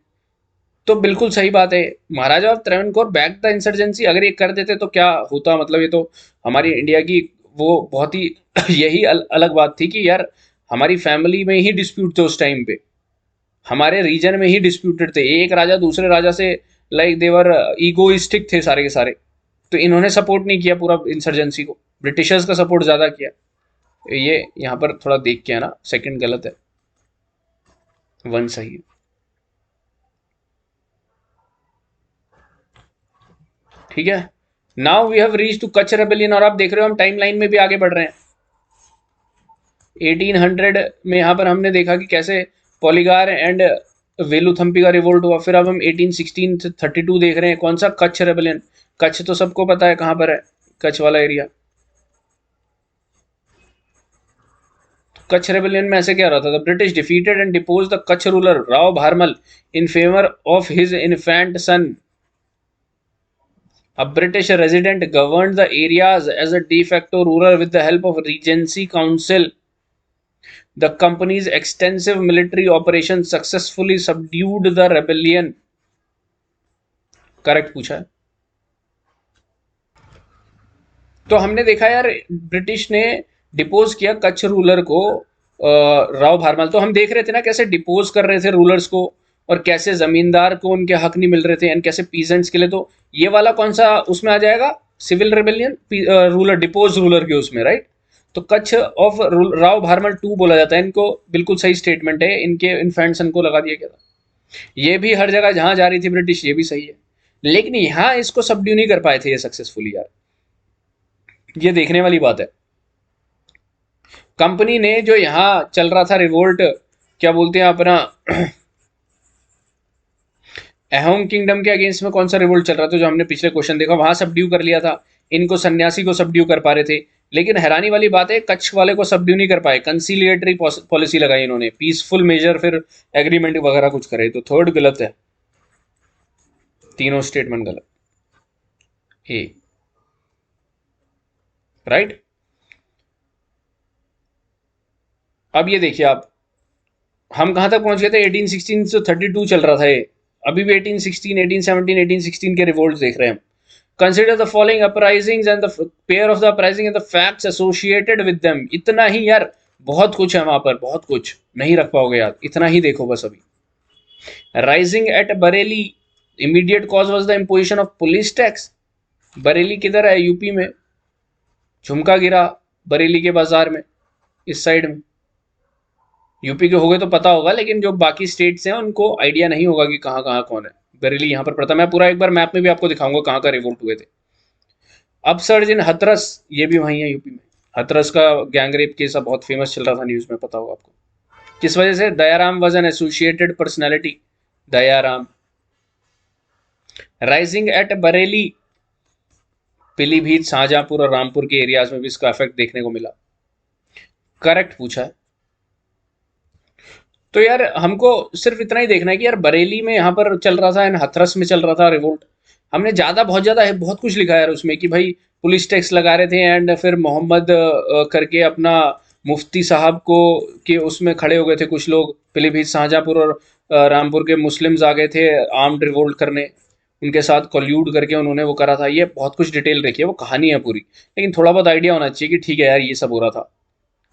तो बिल्कुल सही बात है, महाराजा ऑफ त्रवनकोर बैक द इंसर्जेंसी, अगर ये कर देते तो क्या होता, मतलब ये तो हमारी इंडिया की वो बहुत ही यही अलग बात थी कि यार हमारी फैमिली में ही डिस्प्यूट थे उस टाइम पे, हमारे रीजन में ही डिस्प्यूटेड थे, एक राजा दूसरे राजा से लाइक देवर ईगोइस्टिक थे सारे के सारे। तो इन्होंने सपोर्ट नहीं किया पूरा इंसर्जेंसी को, ब्रिटिशर्स का सपोर्ट ज़्यादा किया। ये यहाँ पर थोड़ा देख के है ना, सेकंड गलत है, वन सही है। ठीक है, now we have reach to Kutch rebellion, और आप देख रहे हो हम टाइम लाइन में भी आगे बढ़ रहे हैं। 1800 में यहाँ पर हमने देखा कि कैसे पॉलीगार एंड वेलुथम्पी का रिवोल्ट हुआ। फिर अब हम 1816 से 32 देख रहे हैं, कौन सा, कच्छ रेबेलियन। कच्छ तो सबको पता है कहाँ पर है, कच्छ वाला एरिया। कच्छ रेबेलियन में ऐसे क्या रहा था, the British defeated and depose the Kutch ruler Rao Bharmal in favour of his infant son. A British resident governed the areas as a de facto ruler with the help of Regency Council. The company's extensive military operations successfully subdued the rebellion. Correct पूछा है। तो हमने देखा यार British ने depots किया Kutch ruler को, राव भारमल। तो हम देख रहे थे ना कैसे डिपोज कर रहे थे रूलर्स को, और कैसे जमींदार को उनके हक नहीं मिल रहे थे, एंड कैसे पीजेंट्स के लिए। तो ये वाला कौन सा उसमें आ जाएगा, civil rebellion, ruler depose ruler के उसमें, राइट। तो कच्छ ऑफ राव भारमल 2 बोला जाता है इनको, बिल्कुल सही स्टेटमेंट है, इनके इन्फेंट सन को लगा दिया गया था। ये भी हर जगह जहां जा रही थी ब्रिटिश, ये भी सही है, लेकिन यहाँ इसको सबड्यू नहीं कर पाए थे ये सक्सेसफुली यार, ये देखने वाली बात है। कंपनी ने जो यहाँ चल रहा था रिवोल्ट, क्या बोलते हैं अपना, अहोम किंगडम के अगेंस्ट में कौन सा रिवोल्ट चल रहा था, जो हमने पिछले क्वेश्चन देखा, वहां सबड्यू कर लिया था। इनको सन्यासी को सबड्यू कर पा रहे थे, लेकिन हैरानी वाली बात है कच्छ वाले को सबड्यू नहीं कर पाए। कंसीलिएटरी पॉलिसी लगाई इन्होंने, पीसफुल मेजर, फिर एग्रीमेंट वगैरह कुछ करे। तो थर्ड गलत है, तीनों स्टेटमेंट गलत, ए राइट। अब ये देखिए आप, हम कहां तक पहुंच गए थे, 1816 से 32 चल रहा था ये, अभी भी 1816, 1817, 1816 के रिवोल्ट देख रहे हैं हम। Consider the following uprisings and the pair of the uprising and the facts associated with them. इतना ही यार, बहुत कुछ है वहां पर, बहुत कुछ नहीं रख पाओगे यार, इतना ही देखो बस अभी। Rising at Bareilly, immediate cause was the imposition of police tax. Bareilly किधर है, यूपी में, झुमका गिरा बरेली के बाजार में, इस साइड में। यूपी के हो गए तो पता होगा, लेकिन जो बाकी स्टेट्स हैं उनको आइडिया नहीं होगा कि कहाँ कहाँ कौन है। बरेली यहाँ पर पड़ता, मैं पूरा एक बार मैप में भी आपको दिखाऊंगा कहाँ का रिवोल्ट हुए थे। अपसर्ज इन हथरस, ये भी वहीं है यूपी में। हथरस का गैंगरेप केस अब बहुत फेमस चल रहा था न्यूज में, पता होगा आपको किस वजह से। Dayaram was an associated personality, Dayaram. Rising at Bareilly, Pilibhit, Shahjahanpur और रामपुर के एरियाज में भी इसका इफेक्ट देखने को मिला। करेक्ट पूछा है। तो यार हमको सिर्फ इतना ही देखना है कि यार बरेली में यहाँ पर चल रहा था, एंड हथरस में चल रहा था रिवोल्ट। हमने ज़्यादा बहुत ज़्यादा है, बहुत कुछ लिखा है यार उसमें कि भाई पुलिस टैक्स लगा रहे थे, एंड फिर मोहम्मद करके अपना मुफ्ती साहब को के उसमें खड़े हो गए थे कुछ लोग, पीलीभीत, शाहजहाँपुर और रामपुर के मुस्लिम्स आ गए थे आर्म्ड रिवोल्ट करने, उनके साथ कॉल्यूड करके उन्होंने वो करा था। ये बहुत कुछ डिटेल रखी है, वो कहानी है पूरी, लेकिन थोड़ा बहुत आइडिया होना चाहिए कि ठीक है यार ये सब हो रहा था।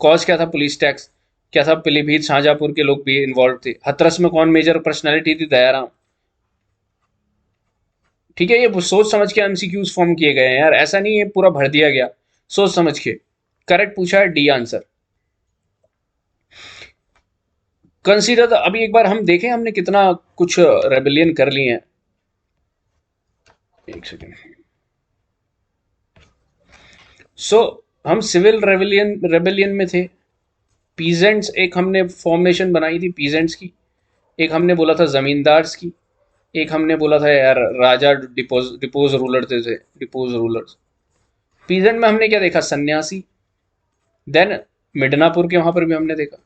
कॉज क्या था, पुलिस टैक्स। क्या था, पीलीभीत शाहजहाँपुर के लोग भी इन्वॉल्व थे। हथरस में कौन मेजर पर्सनैलिटी थी, दयाराम। ठीक है, ये सोच समझ के एमसीक्यूज फॉर्म किए गए हैं यार, ऐसा नहीं है पूरा भर दिया गया, सोच समझ के। करेक्ट पूछा है, डी आंसर। कंसीडर अभी एक बार हम देखें हमने कितना कुछ रेबेलियन कर लिए हैं, एक सेकेंड। सो हम सिविल रेबेलियन में थे। पीजेंट्स एक हमने फॉर्मेशन बनाई थी पीजेंट्स की, एक हमने बोला था जमींदार्स की, एक हमने बोला था यार, राजा डिपोज रूलर थे, डिपोज रूलर्स। पीजेंट में हमने क्या देखा, सन्यासी। देन मिडनापुर के वहां पर भी हमने देखा।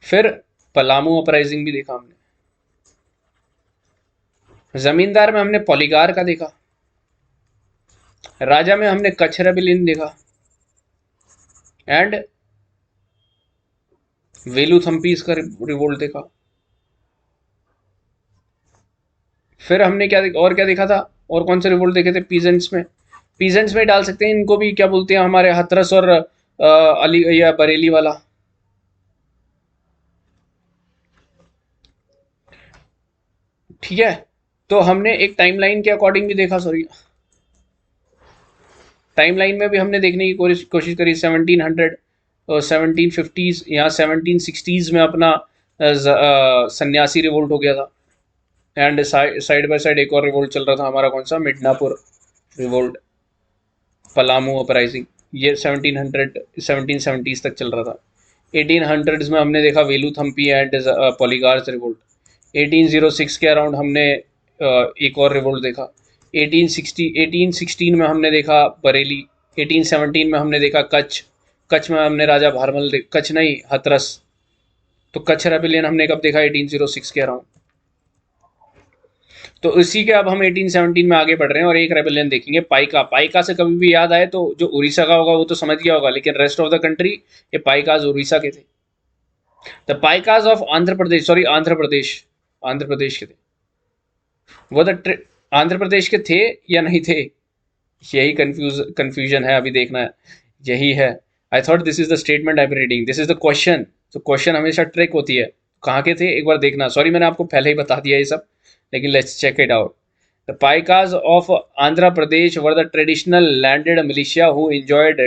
फिर पलामू अपराइजिंग भी देखा हमने। जमींदार में हमने पॉलीगार का देखा। राजा में हमने कच्छ रेबेलियन देखा। एंड वेलुथम्पीस का रिवोल्ट देखा। फिर हमने क्या देखा, और क्या देखा था, और कौन से रिवोल्ट देखे थे पीजेंट्स में। पीजेंट्स में डाल सकते हैं इनको भी, क्या बोलते हैं हमारे हथरस और अली या बरेली वाला। ठीक है, तो हमने एक टाइमलाइन के अकॉर्डिंग भी देखा, सॉरी, टाइमलाइन में भी हमने देखने की कोशिश करी। 1700 और 1750s, यहाँ 1760s में अपना सन्यासी रिवोल्ट हो गया था। एंड साइड बाय साइड एक और रिवोल्ट चल रहा था हमारा, कौन सा, मिडनापुर रिवोल्ट, पलामू अपराइजिंग। ये 1700 1770s तक चल रहा था। 1800s में हमने देखा वेलुथम्पी एंड पॉलीगार्स रिवोल्ट। 1806 के अराउंड हमने एक और रिवोल्ट देखा। 1816 में हमने देखा बरेली। 1817 में हमने देखा कच्छ। कच्छ में हमने राजा भारमल कच्छ नहीं, हथरस। तो कच्छ रेबेलियन हमने कब देखा, 1806 के अराउंड। तो इसी के अब हम 1817 में आगे बढ़ रहे हैं और एक रेबेलियन देखेंगे, पाइका। पाइका से कभी भी याद आए तो जो उड़ीसा का होगा वो तो समझ गया होगा, लेकिन रेस्ट ऑफ द कंट्री, ये पाइकाज उड़ीसा के थे। The Paikas of Andhra Pradesh, sorry Andhra Pradesh, Andhra Pradesh के थे वो। आंध्र प्रदेश के थे या नहीं थे, यही कंफ्यूजन है, अभी देखना है। यही है। I thought this is the statement I am reading, this is the question. तो क्वेश्चन हमेशा ट्रिक होती है, कहाँ के थे एक बार देखना। सॉरी मैंने आपको पहले ही बता दिया ये सब, लेकिन let's check it out. The Paikas of Andhra Pradesh were the traditional landed militia who enjoyed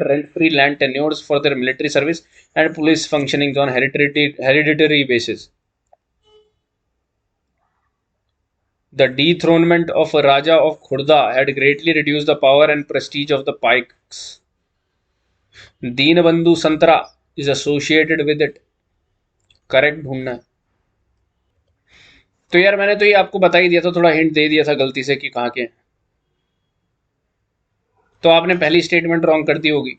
rent-free land tenures for their military service and police functioning on hereditary basis. The dethronement of Raja of Khurda had greatly reduced the power and prestige of the Paiks. Deenbandhu Santra is associated with it. Correct ढूंढना है। तो यार मैंने तो ये आपको बता ही दिया था, थोड़ा हिंट दे दिया था गलती से कि कहाँ के हैं। तो आपने पहली स्टेटमेंट रॉन्ग कर दी होगी।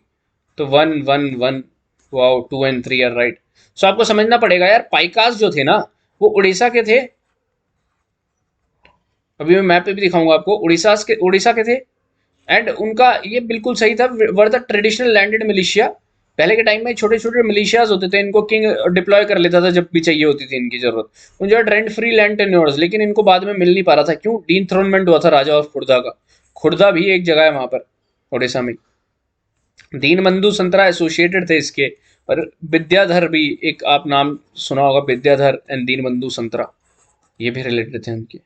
तो 1 1 1, वाओ, 2 and 3 आर राइट। सो आपको समझना पड़ेगा यार, पाइकास जो थे ना वो उड़ीसा के थे। अभी मैं मैप पे भी दिखाऊंगा आपको, उड़ीसा के थे। एंड उनका ये बिल्कुल सही था, were the traditional landed militia. पहले के टाइम में छोटे छोटे मिलिशियाज होते थे, इनको किंग डिप्लॉय कर लेता था जब भी चाहिए होती थी इनकी जरूरत। उनका रेंट फ्री लैंड टेन्योर्स, लेकिन इनको बाद में मिल नहीं पा रहा था, क्यों, डीथ्रोनमेंट हुआ था राजा ऑफ खुर्दा का। खुर्दा भी एक जगह है वहां पर उड़ीसा में। दीनबंधु संतरा एसोसिएटेड थे इसके। और विद्याधर भी एक आप नाम सुना होगा, विद्याधर एंड दीनबंधु संतरा, ये भी रिलेटेड थे उनके।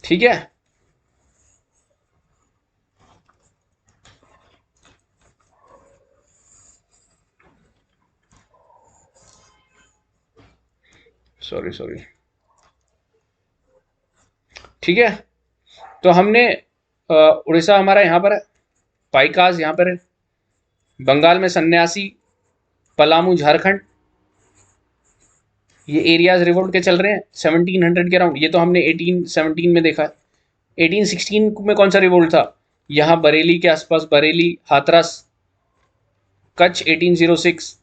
ठीक है, सॉरी सॉरी। ठीक है, तो हमने उड़ीसा हमारा यहाँ पर है, पाइकास यहाँ पर है, बंगाल में सन्यासी, पलामू झारखंड, ये एरियाज रिवोल्ट के चल रहे हैं 1700 के अराउंड। ये तो हमने 1817 में देखा है। 1816 में कौन सा रिवोल्ट था, यहाँ बरेली के आसपास, बरेली, हाथरस, कच्छ 1806।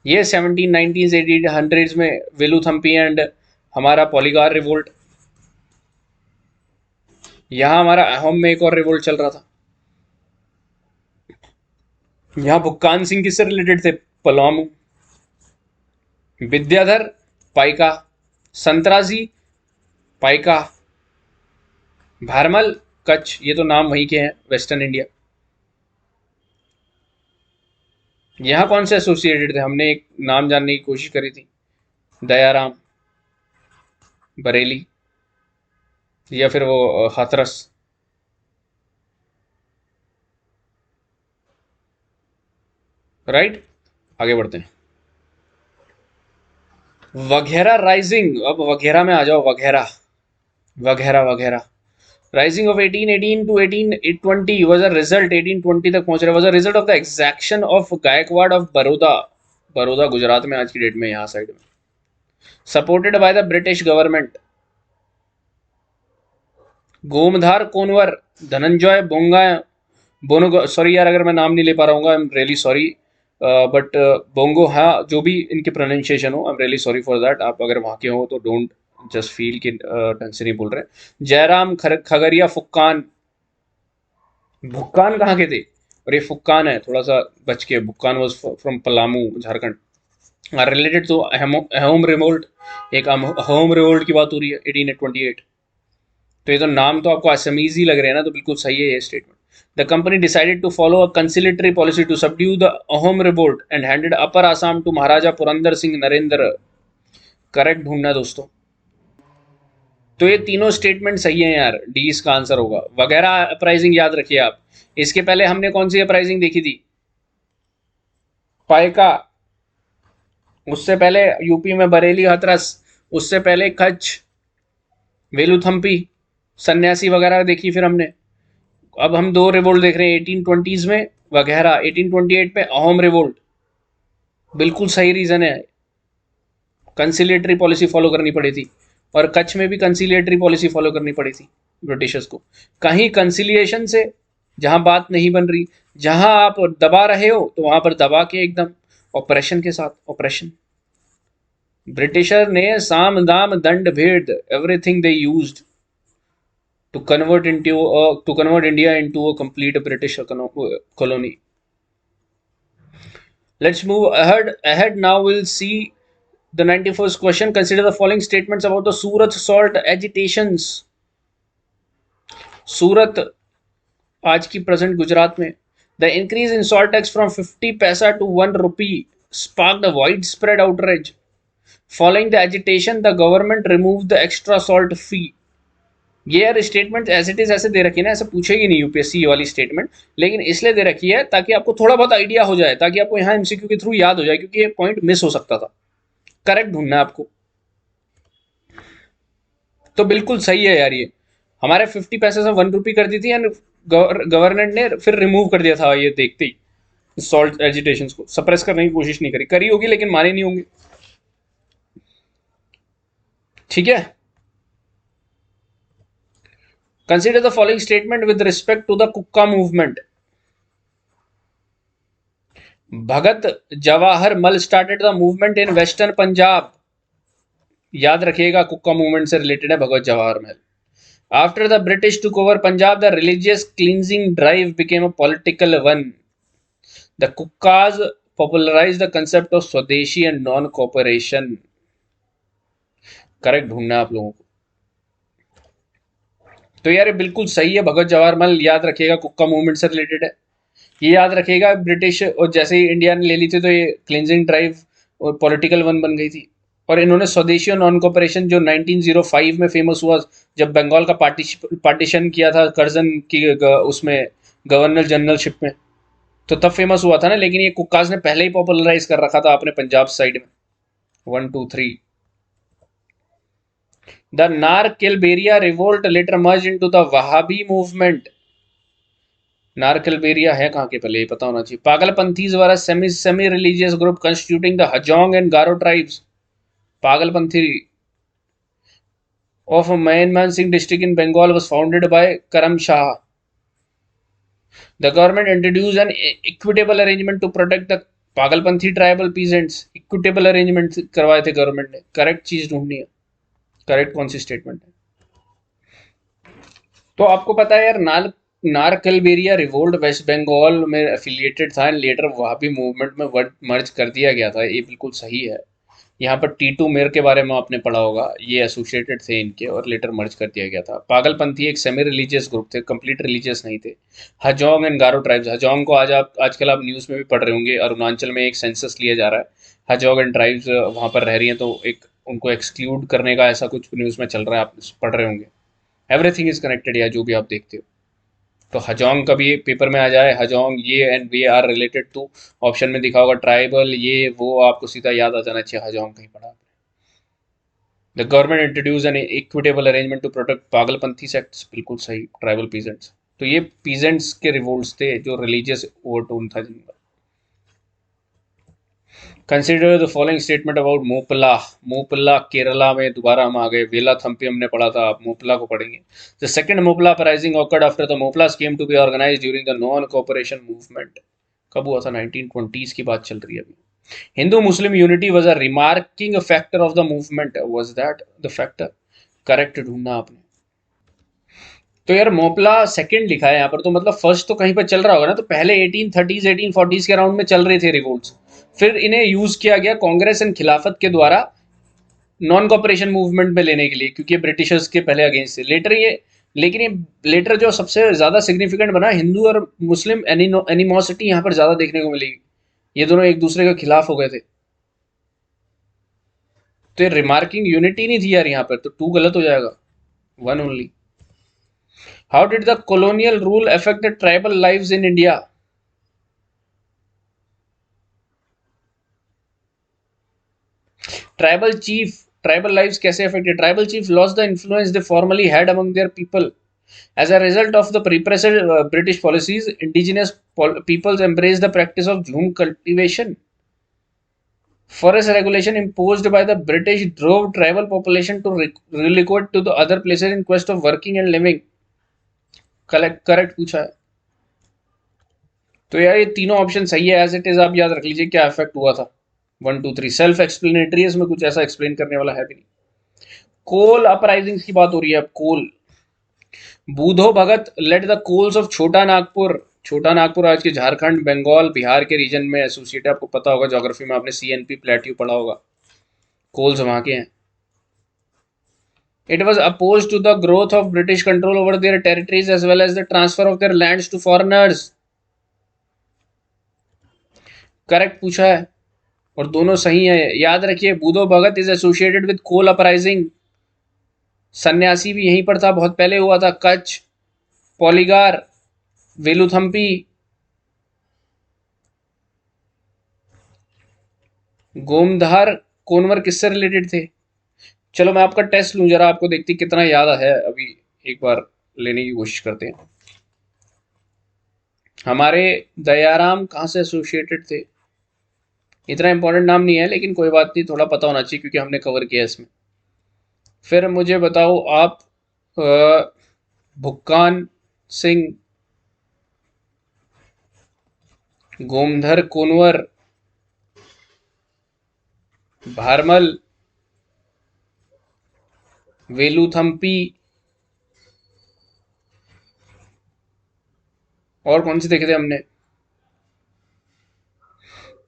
ये 1790s 1800s में वेलुथम्पी एंड हमारा पॉलीगार रिवोल्ट। यहाँ हमारा अहोम में एक और रिवोल्ट चल रहा था। यहाँ भुक्कान सिंह किससे रिलेटेड थे, पलामू। विद्याधर पाइका, संतराजी पाइका, भारमल कच्छ, ये तो नाम वहीं के हैं, वेस्टर्न इंडिया। यहाँ कौन से एसोसिएटेड थे, हमने एक नाम जानने की कोशिश करी थी, दयाराम, बरेली, या फिर वो हाथरस। राइट, आगे बढ़ते हैं। वघेरा राइजिंग, अब वघेरा में आ जाओ, Vadra Vadra Vadra. Rising of 1818 to 1820 was a result, 1820 तक पहुंच रहे, was a result of the exaction of Gaekwad of Baroda, Baroda Gujarat में आज की डेट में, यहाँ साइड में, supported by the British government. Gomdhar Konwar, Dhananjay Bonga, Bono, sorry यार अगर मैं नाम नहीं ले पा रहा हूँ, I am really sorry, but Bongo, हाँ जो भी इनकी प्रोनाउंसिएशन हो, I am really sorry for that. आप अगर वहाँ के हो तो डोंट जस्ट फील कि ढंग से नहीं बोल रहे। जयराम खगरिया फुक्कान, भुक्कान कहाँ के थे, और ये फुक्कान है, थोड़ा सा बच के, Bhukkan was from Palamu Jharkhand, related to home revolt, एक होम रिवोल्ट की बात हो रही है 1828। तो ये तो नाम तो आपको असमीज ही लग रहे हैं ना, तो बिल्कुल सही है ये statement. The company decided to follow a conciliatory policy to subdue the Ahom revolt and handed Upper Assam to Maharaja Purandar Singh Narendra. Correct ढूंढना दोस्तों। तो ये तीनों स्टेटमेंट सही है यार, डी इसका आंसर होगा। वगैरह अपराइजिंग याद रखिए आप। इसके पहले हमने कौन सी अपराइजिंग देखी थी, पाइका, उससे पहले यूपी में बरेली हाथरस, उससे पहले कच्छ, वेलुथम्पी, सन्यासी वगैरह देखी फिर हमने। अब हम दो रिवोल्ट देख रहे हैं 1820s में वगैरह, 1828 में अहोम रिवोल्ट। बिल्कुल सही रीजन है, कंसिलेटरी पॉलिसी फॉलो करनी पड़ी थी, और कच्छ में भी कंसिलेटरी पॉलिसी फॉलो करनी पड़ी थी ब्रिटिशर्स को। कहीं कंसिलिएशन से, जहां बात नहीं बन रही, जहां आप दबा रहे हो तो वहां पर दबा के एकदम ऑपरेशन के साथ, ऑपरेशन। ब्रिटिशर ने साम दाम दंड भेद, everything they used to convert India into a complete British colony. Let's move ahead now. We'll see the 91st question. Consider the following statements about the Surat salt agitations. सूरत आज की present Gujarat में, the increase in salt tax from 50 paisa to 1 rupee sparked a widespread outrage. Following the agitation, the government removed the extra salt fee. ये यार statement as it is ऐसे दे रखी है ना, ऐसे पूछेगी नहीं यूपीएससी वाली स्टेटमेंट, लेकिन इसलिए दे रखी है ताकि आपको थोड़ा बहुत आइडिया हो जाए, ताकि आपको यहाँ एमसीक्यू के थ्रू याद हो जाए, क्योंकि ये पॉइंट मिस हो सकता था। करेक्ट ढूंढना है आपको। तो बिल्कुल सही है यार, ये हमारे 50 पैसे से 1 रुपी कर दी थी, एंड गवर्नमेंट ने फिर रिमूव कर दिया था ये देखते ही। सॉल्ट एजिटेशन को सप्रेस करने की कोशिश नहीं करी होगी, लेकिन माने नहीं होंगे। ठीक है। Consider the following statement with respect to the Kukka movement. Bhagat Jawahar Mal started the movement in Western Punjab. याद रखिएगा, कुक्का मूवमेंट से रिलेटेड है भगवत जवाहर महल। After the British took over Punjab, the religious cleansing drive became a political one. The Kukkas popularized the concept of Swadeshi and non-cooperation. Correct ढूंढना है आप लोगों को। तो यार ये बिल्कुल सही है, भगत जवाहर मल याद रखिएगा, कुक्का मूवमेंट से रिलेटेड है। ये याद रखिएगा, ब्रिटिश और जैसे ही इंडिया ने ले ली थी तो ये क्लिनजिंग ड्राइव और पॉलिटिकल वन बन गई थी। और इन्होंने स्वदेशी और नॉन कॉपरेशन जो 1905 में फेमस हुआ, जब बंगाल का पार्टीशन किया था कर्जन की उसमें गवर्नर जनरलशिप में, तो तब फेमस हुआ था ना। लेकिन ये कुक्काज ने पहले ही पॉपुलराइज कर रखा था अपने पंजाब साइड में। 1 2 3। The Nar-Kilberia revolt later merged into the Wahhabi movement. Nar-Kilberia है कहाँ के, पहले ये पता होना चाहिए। Pagalpanthis were a semi-religious group constituting the Hajong and Garo tribes. Pagalpanthi of Mayanman Singh district in Bengal was founded by Karam Shah. The government introduced an equitable arrangement to protect the Pagalpanthi tribal peasants. Equitable arrangement करवाए थे government ने। Correct चीज ढूंढनी है, correct कौन सी statement है। तो आपको पता है यार, नारकलबेरिया रिवोल्ट वेस्ट बंगाल में एफिलिएटेड था, एंड लेटर वहाबी मूवमेंट में मर्ज कर दिया गया था। ये बिल्कुल सही है। यहाँ पर टीटू मेर के बारे में आपने पढ़ा होगा, ये एसोसिएटेड थे इनके, और लेटर मर्ज कर दिया गया था। पागलपंथी एक सेमी रिलीजियस ग्रुप थे, कंप्लीट रिलीजियस नहीं थे। Hajong and Garo tribes, Hajong को आजकल आप न्यूज़ में भी पढ़ रहे होंगे, अरुणाचल में एक सेंसस लिया जा रहा है, हजोंग एंड ट्राइब्स वहाँ पर रह रही हैं, तो एक उनको एक्सक्लूड करने का ऐसा कुछ न्यूज़ में चल रहा है, आप पढ़ रहे होंगे। एवरीथिंग इज कनेक्टेड, या जो भी आप देखते हो। तो हजोंग कभी पेपर में आ जाए, हजोंग ये and they are related to, option में दिखा होगा ट्राइबल, ये वो, आपको सीधा याद आ जाना चाहिए हजोंग कहीं पढ़ा। The government introduce an equitable arrangement to protect Pagalpanthi sects, बिल्कुल सही, ट्राइबल पीजेंट्स। तो ये पीजेंट्स के रिवोल्ट्स थे जो रिलीजियस ओवरटोन था जिनका। Consider the following statement about Moplah. Moplah Kerala में दोबारा हम आ गए, वेला थम्पी हमने पढ़ा था, आप मोपला को पढ़ेंगे। The second Moplah uprising occurred after the Moplahs came to be organised during the non cooperation movement. कब हुआ था? 1920s की बात चल रही है अभी। Hindu Muslim unity was a remarking factor of the movement. Was that the factor? Correct ढूंढना आपने। तो यार मोपला सेकंड लिखा है यहाँ पर, तो मतलब फर्स्ट तो कहीं पर चल रहा होगा ना। तो पहले 1830s 1840s के अराउंड में चल रहे थे रिवोल्ट्स, फिर इन्हें यूज किया गया कांग्रेस एंड खिलाफत के द्वारा नॉन कॉपरेशन मूवमेंट में लेने के लिए, क्योंकि ब्रिटिशर्स के पहले अगेंस्ट थे। लेटर ये, लेकिन ये लेटर जो सबसे ज्यादा सिग्निफिकेंट बना, हिंदू और मुस्लिम एनिमोसिटी यहाँ पर ज्यादा देखने को मिलेगी। ये दोनों एक दूसरे के खिलाफ हो गए थे। तो ये रिमार्किंग यूनिटी नहीं थी यार यहाँ पर, तो टू गलत हो जाएगा, one only. How did the colonial rule affect the tribal lives in India? Tribal lives कैसे affected? Tribal chief lost the influence they formerly had among their people as a result of the repressive British policies. Indigenous peoples embraced the practice of jhum cultivation. Forest regulation imposed by the British drove tribal population to relocate to the other places in quest of working and living. Correct पूछा है। तो यार ये तीनों option सही है as it is, आप याद रख लीजिए क्या इफेक्ट हुआ था। 1 2 3 सेल्फ एक्सप्लेनेटरी है, इसमें कुछ ऐसा एक्सप्लेन करने वाला है भी नहीं। कोल अपराइजिंग्स की बात हो रही है अब। कोल, बूधो भगत लेड द कोल्स ऑफ छोटा नागपुर। छोटा नागपुर आज के झारखंड, बंगाल, बिहार के रीजन में एसोसिएट है, आपको पता होगा ज्योग्राफी में, आपने सीएनपी प्लेट्यू पढ़ा होगा। कोल्स वहां के हैं। It was opposed to the growth of British control over their territories as well as the transfer of their lands to foreigners. Correct पूछा है और दोनों सही है। याद रखिए, Budhu Bhagat is associated with Kol uprising. सन्यासी भी यहीं पर था, बहुत पहले हुआ था। कच्छ, पॉलीगार, वेलुथम्पी, गोमधार कोनवर किससे रिलेटेड थे? चलो मैं आपका टेस्ट लूं जरा, आपको देखती कितना याद है अभी। एक बार लेने की कोशिश करते हैं। हमारे दयाराम कहाँ से एसोसिएटेड थे? इतना इंपॉर्टेंट नाम नहीं है, लेकिन कोई बात नहीं, थोड़ा पता होना चाहिए क्योंकि हमने कवर किया इसमें। फिर मुझे बताओ आप, भुक्कान सिंह, गोमधर कुंवर, भारमल, वेलुथम्पी, और कौन से देखे थे हमने?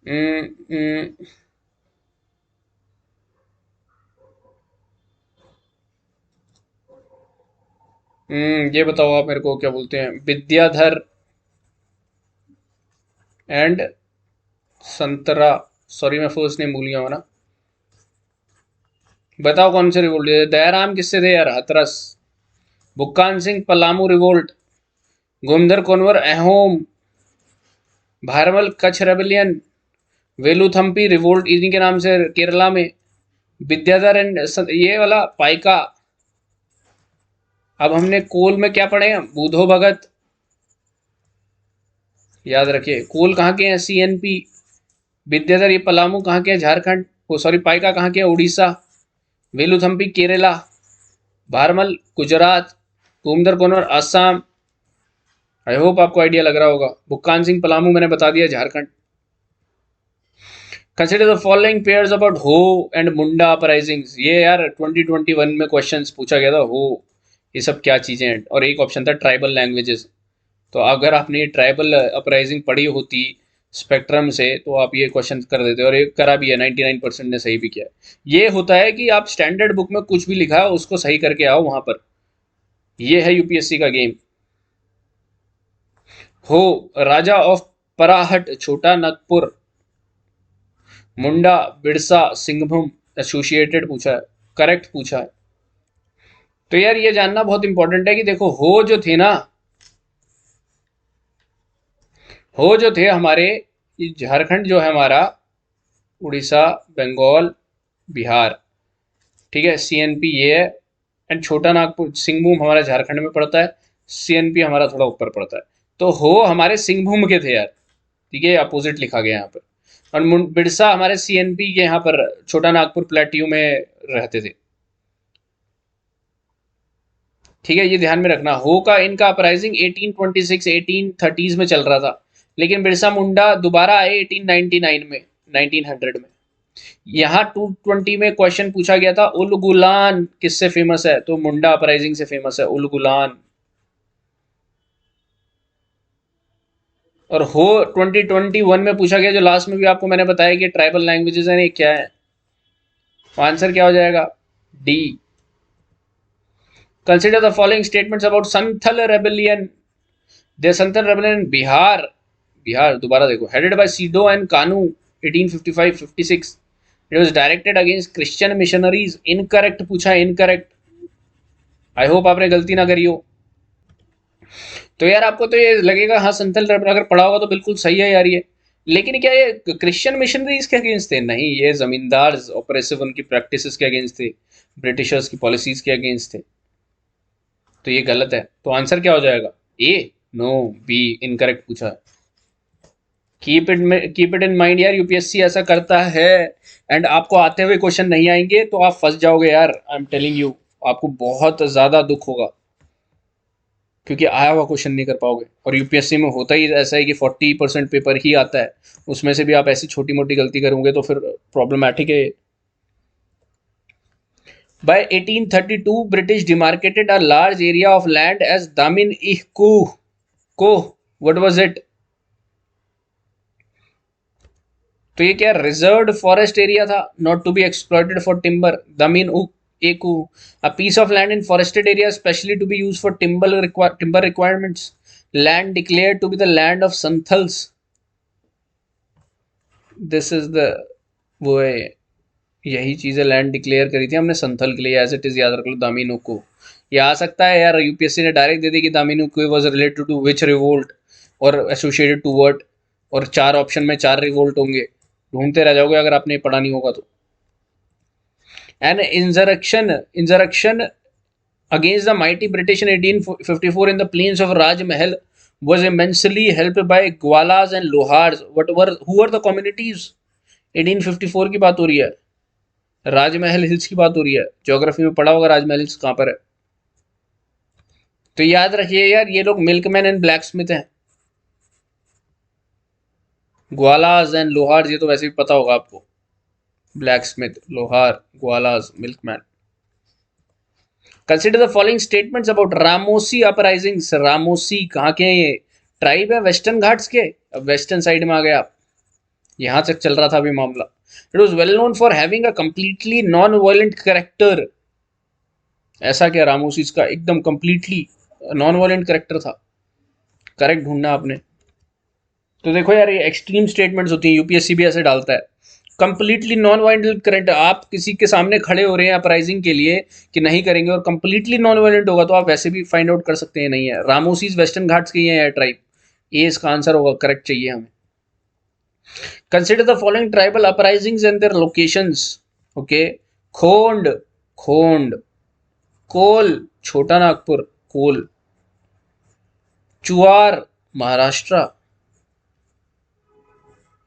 उम, उम, ये बताओ आप मेरे को, क्या बोलते हैं, विद्याधर एंड संतरा। सॉरी मैं फर्स्ट नेम भूल गया हूँ ना। बताओ कौन से रिवोल्ट? दयाराम किससे थे यार? हथरस। बुक्कान सिंह पलामू रिवोल्ट, गोमधर कुंवर अहोम, भारमल कच्छ रेबेलियन, वेलुथम्पी रिवोल्ट इन्हीं के नाम से केरला में, विद्याधर एंड ये वाला पाइका। अब हमने कोल में क्या पढ़े हैं? बूधो भगत, याद रखिए। कोल कहाँ के हैं? सीएनपी। विद्याधर ये पलामू कहाँ के हैं? झारखंड। वो सॉरी, पाइका कहाँ के हैं? उड़ीसा। वेलुथम्पी केरला, भारमल गुजरात, गोमधर कुंवर असम। आई होप आपको आइडिया लग रहा होगा। बुक्कान सिंह पलामू मैंने बता दिया, Jharkhand. Consider the following pairs about हो एंड मुंडा अपराइजिंग्स। ये यार 2021 में क्वेश्चंस पूछा गया था। हो, ये सब क्या चीजें हैं? और एक ऑप्शन था ट्राइबल लैंग्वेजेस। तो अगर आपने ये ट्राइबल अपराइजिंग पढ़ी होती स्पेक्ट्रम से, तो आप ये क्वेश्चन कर देते, और ये करा भी है, 99% ने सही भी किया है। ये होता है कि आप स्टैंडर्ड बुक में कुछ भी लिखा है उसको सही करके आओ वहां पर। ये है यूपीएससी का गेम। हो, राजा ऑफ पराहट छोटा नागपुर, मुंडा बिरसा सिंहभूम एसोसिएटेड पूछा है, करेक्ट पूछा है। तो यार ये जानना बहुत इंपॉर्टेंट है कि देखो, हो जो थे ना, हो जो थे हमारे, ये झारखंड जो है हमारा, उड़ीसा, बंगाल, बिहार, ठीक है, सीएनपी ये है। एंड छोटा नागपुर सिंहभूम हमारा झारखंड में पड़ता है, सीएनपी हमारा थोड़ा ऊपर पड़ता है। तो हो हमारे सिंहभूम के थे यार, ठीक है, अपोजिट लिखा गया यहाँ पर। और बिरसा हमारे सीएनपी के यहाँ पर छोटा नागपुर प्लेट्यू में रहते थे। ठीक है, ये ध्यान में रखना। हो का इनका अपराइजिंग 1826 1830s में चल रहा था, लेकिन बिरसा मुंडा दोबारा आए 1899 में, 1900 में। यहाँ 220 में क्वेश्चन पूछा गया था, उलगुलान किससे फेमस है, तो मुंडा अपराइजिंग से फेमस है उलगुलान। और हो 2021 में पूछा गया, जो लास्ट में भी आपको मैंने बताया कि ट्राइबल लैंग्वेजेस है, ये क्या है, आंसर क्या हो जाएगा, D. Consider the following statements about Santhal rebellion. The Santhal rebellion Bihar, Bihar दोबारा देखो, headed by Sido and Kanu 1855-56। It was directed against Christian missionaries. Incorrect पूछा है, इनकरेक्ट। आई होप आपने गलती ना करी हो। तो यार आपको तो ये लगेगा हाँ संथल अगर पढ़ा होगा तो बिल्कुल सही है यार ये, लेकिन क्या ये क्रिश्चियन मिशनरीज के अगेंस्ट थे? नहीं, ये जमींदार ऑपरेसिव उनकी प्रैक्टिसेस के अगेंस्ट थे, ब्रिटिशर्स की पॉलिसीज के अगेंस्ट थे। तो ये गलत है, तो आंसर क्या हो जाएगा, ए। नो, बी इनकरेक्ट पूछा है। कीप इट इन माइंड यार, यूपीएससी ऐसा करता है। एंड आपको आते हुए क्वेश्चन नहीं आएंगे तो आप फंस जाओगे यार, आई एम टेलिंग यू, आपको बहुत ज्यादा दुख होगा, क्योंकि आया हुआ क्वेश्चन नहीं कर पाओगे। और यूपीएससी में होता ही ऐसा है कि 40% पेपर ही आता है, उसमें से भी आप ऐसी छोटी मोटी गलती करोगे तो फिर प्रॉब्लमैटिक है। By 1832, British demarcated a large area of land as Damin ih Kuh. Kuh, what was it? तो ये क्या रिजर्व्ड फॉरेस्ट एरिया था, not to be exploited for timber. Damin Ikoh, a piece of land in forested area specially to be use for timber requirements. Land declare to be the land of Santhals. This is the वो है, यही चीजें land declare करी थी हमने संथल के लिए, as it is याद रख लो दामिनू को। ये आ सकता है यार, यूपीएससी ने डायरेक्ट दे दी कि दामिनू को was related to which revolt और एसोसिएटेड टू वर्ड, और चार ऑप्शन में चार रिवोल्ट होंगे, ढूंढते रह जाओगे अगर आपने पढ़ा नहीं होगा तो। An insurrection against the mighty British in 1854 in the plains of Rajmahal was immensely helped by Gwalas and Lohars. Who were the communities? 1854 की बात हो रही है, राजमहल हिल्स की बात हो रही है। ज्योग्राफी में पढ़ा होगा राजमहल हिल्स कहाँ पर है। तो याद रखिए यार, ये लोग मिल्कमैन एंड ब्लैक स्मिथ हैं। ग्वालाज एंड लोहार ये तो वैसे भी पता होगा आपको, ब्लैक स्मिथ, लोहार, ग्वालाज, milkman. Consider the following statements about Ramosi uprisings. Ramosi कहाँ के हैं ये, ट्राइब है वेस्टर्न घाट्स के, अब वेस्टर्न साइड में आ गए आप, यहां तक चल रहा था अभी मामला। It was well known for having a completely non violent character. ऐसा क्या, रामोसी का एकदम कंप्लीटली नॉन वायलेंट करेक्टर था। करेक्ट ढूंढना आपने। तो देखो यार, ये एक्सट्रीम स्टेटमेंट्स होती हैं, यूपीएससी भी ऐसे डालता है। कंप्लीटली नॉन वायलेंट करंट, आप किसी के सामने खड़े हो रहे हैं अपराइजिंग के लिए कि नहीं करेंगे, और कंप्लीटली नॉन वायलेंट होगा तो आप वैसे भी फाइंड आउट कर सकते हैं नहीं है। रामोसीज वेस्टर्न घाट्स की है ट्राइब, ये इसका आंसर होगा, करेक्ट चाहिए हमें। Consider the following tribal uprisings and their locations. Okay, Khond, Khond, Kol Chota Nagpur, Kol, Chuar Maharashtra,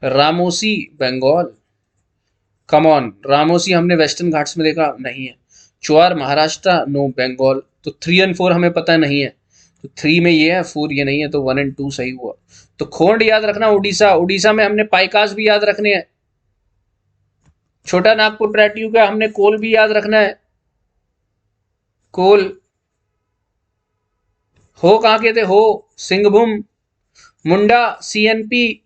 Ramosi Bengal. Come on, Ramosi हमने वेस्टर्न घाट्स में देखा नहीं है, चुआर महाराष्ट्र, नो बंगाल। तो 3 और 4 हमें पता नहीं है, तो 3 में ये है, 4 ये नहीं है, तो 1 और 2 सही हुआ। तो खोंड याद रखना, उड़ीसा, उड़ीसा में हमने पाइकास भी याद रखने हैं। छोटा नागपुर प्लेट्यू का हमने कोल भी याद रखना है, कोल। हो कहाँ के थे, हो सिंहभूम, मुंडा सीएनपी।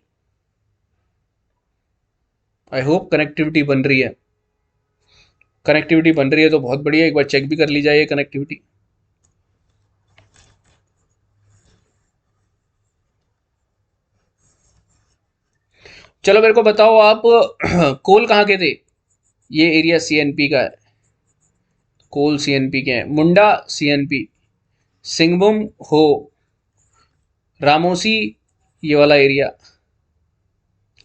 आई होप कनेक्टिविटी बन रही है, कनेक्टिविटी बन रही है तो बहुत बढ़िया, एक बार चेक भी कर ली जाए कनेक्टिविटी। चलो मेरे को बताओ आप, कोल कहाँ के थे, ये एरिया सीएनपी का है, कोल सीएनपी के हैं, मुंडा सीएनपी, सिंहभूम हो, रामोसी ये वाला एरिया,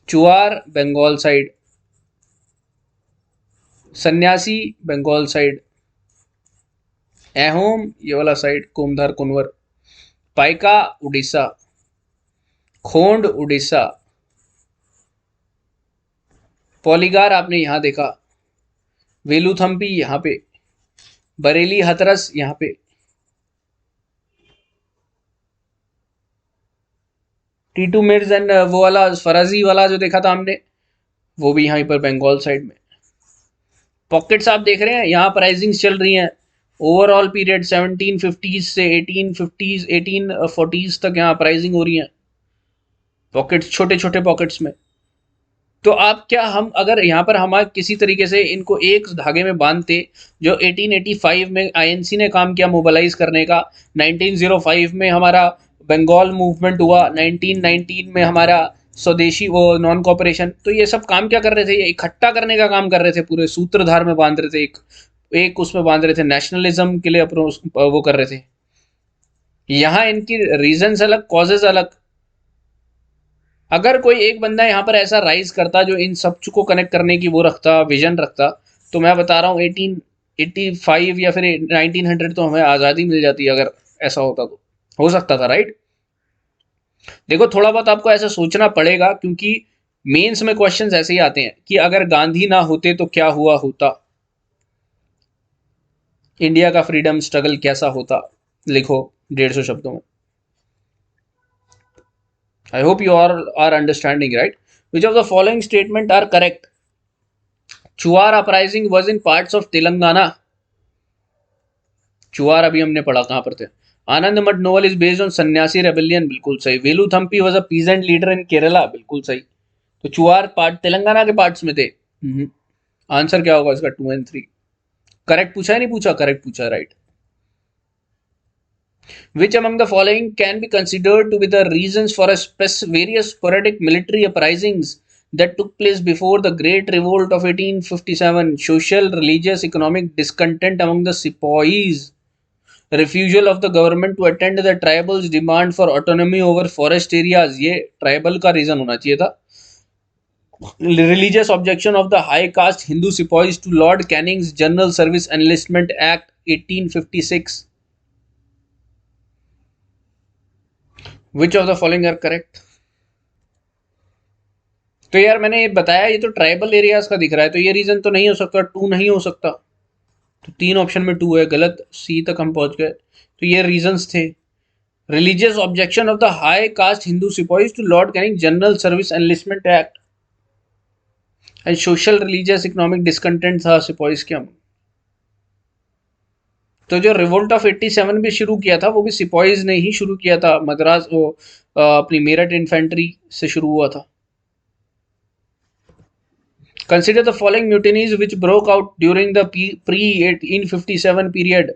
चुआर बंगाल साइड, सन्यासी बंगाल साइड, एहोम ये वाला साइड कोमधार कुनवर, पाइका उड़ीसा, खोंड उड़ीसा, पॉलीगार आपने यहां देखा, वेलुथम्पी यहाँ पे, बरेली हथरस यहाँ पे, टीटू मिर्ज एंड वो वाला फराजी वाला जो देखा था हमने वो भी यहीं पर बंगाल साइड में। पॉकेट्स आप देख रहे हैं यहाँ प्राइसिंग चल रही हैं। ओवरऑल पीरियड 1750 से 1850 1840 तक यहाँ प्राइसिंग हो रही है पॉकेट्स, छोटे छोटे पॉकेट्स में। तो आप क्या, हम अगर यहाँ पर हम किसी तरीके से इनको एक धागे में बांधते, जो 1885 में आईएनसी ने काम किया मोबिलाइज करने का, 1905 में हमारा बंगाल मूवमेंट हुआ, 1919 में हमारा स्वदेशी वो नॉन कॉपरेशन, तो ये सब काम क्या कर रहे थे, ये इकट्ठा करने का काम कर रहे थे, पूरे सूत्रधार में बांध रहे थे, एक उसमें बांध रहे थे, नेशनलिज्म के लिए वो कर रहे थे। यहाँ इनकी रीजंस अलग, कॉजेज अलग। अगर कोई एक बंदा यहाँ पर ऐसा राइज करता जो इन सब को कनेक्ट करने की वो रखता, विजन रखता, तो मैं बता रहा हूँ 1885 या फिर 1900 तो हमें आज़ादी मिल जाती अगर ऐसा होता तो, हो सकता था, राइट। देखो थोड़ा बहुत आपको ऐसा सोचना पड़ेगा, क्योंकि मेंस में क्वेश्चंस ऐसे ही आते हैं कि अगर गांधी ना होते तो क्या हुआ होता, इंडिया का फ्रीडम स्ट्रगल कैसा होता, लिखो 150 शब्दों में। I hope you all are understanding, right? Which of the following statement are correct? Chuar uprising was in parts of Telangana. Chuar अभी हमने पढ़ा कहां पर थे। Anand Math novel is based on Sanyasi rebellion, बिल्कुल सही। Veluthampi was a peasant leader in Kerala, बिल्कुल सही। तो चुआर पार्ट तेलंगाना के पार्ट्स में थे। आंसर क्या होगा इसका? 2 and 3 करेक्ट पूछा है, नहीं पूछा? करेक्ट पूछा, right. Which among the following can be considered to be the reasons for various sporadic military uprisings that took place before the Great Revolt of 1857? Social, religious, economic discontent among the sepoys, refusal of the government to attend the tribals' demand for autonomy over forest areas, ये tribal का reason होना चाहिए था। Religious objection of the high caste Hindu sepoys to Lord Canning's General Service Enlistment Act 1856. Which of the following are correct? तो यार मैंने ये बताया, ये तो ट्राइबल एरियाज का दिख रहा है, तो ये रीजन तो नहीं हो सकता, 2 नहीं हो सकता, तो 3 ऑप्शन में 2 है, गलत। सी तक हम पहुंच गए, तो ये रीजंस थे। Religious objection of the high caste Hindu sipahis to Lord Canning general service enlistment act, and social religious economic discontent था सिपाहीज के। हम तो जो रिवोल्ट ऑफ 87 भी शुरू किया था वो भी सिपाहीज ने ही शुरू किया था, मद्रास वो अपनी मेरठ इन्फेंट्री से शुरू हुआ था। Consider the following mutinies which broke out during the pre-1857 period.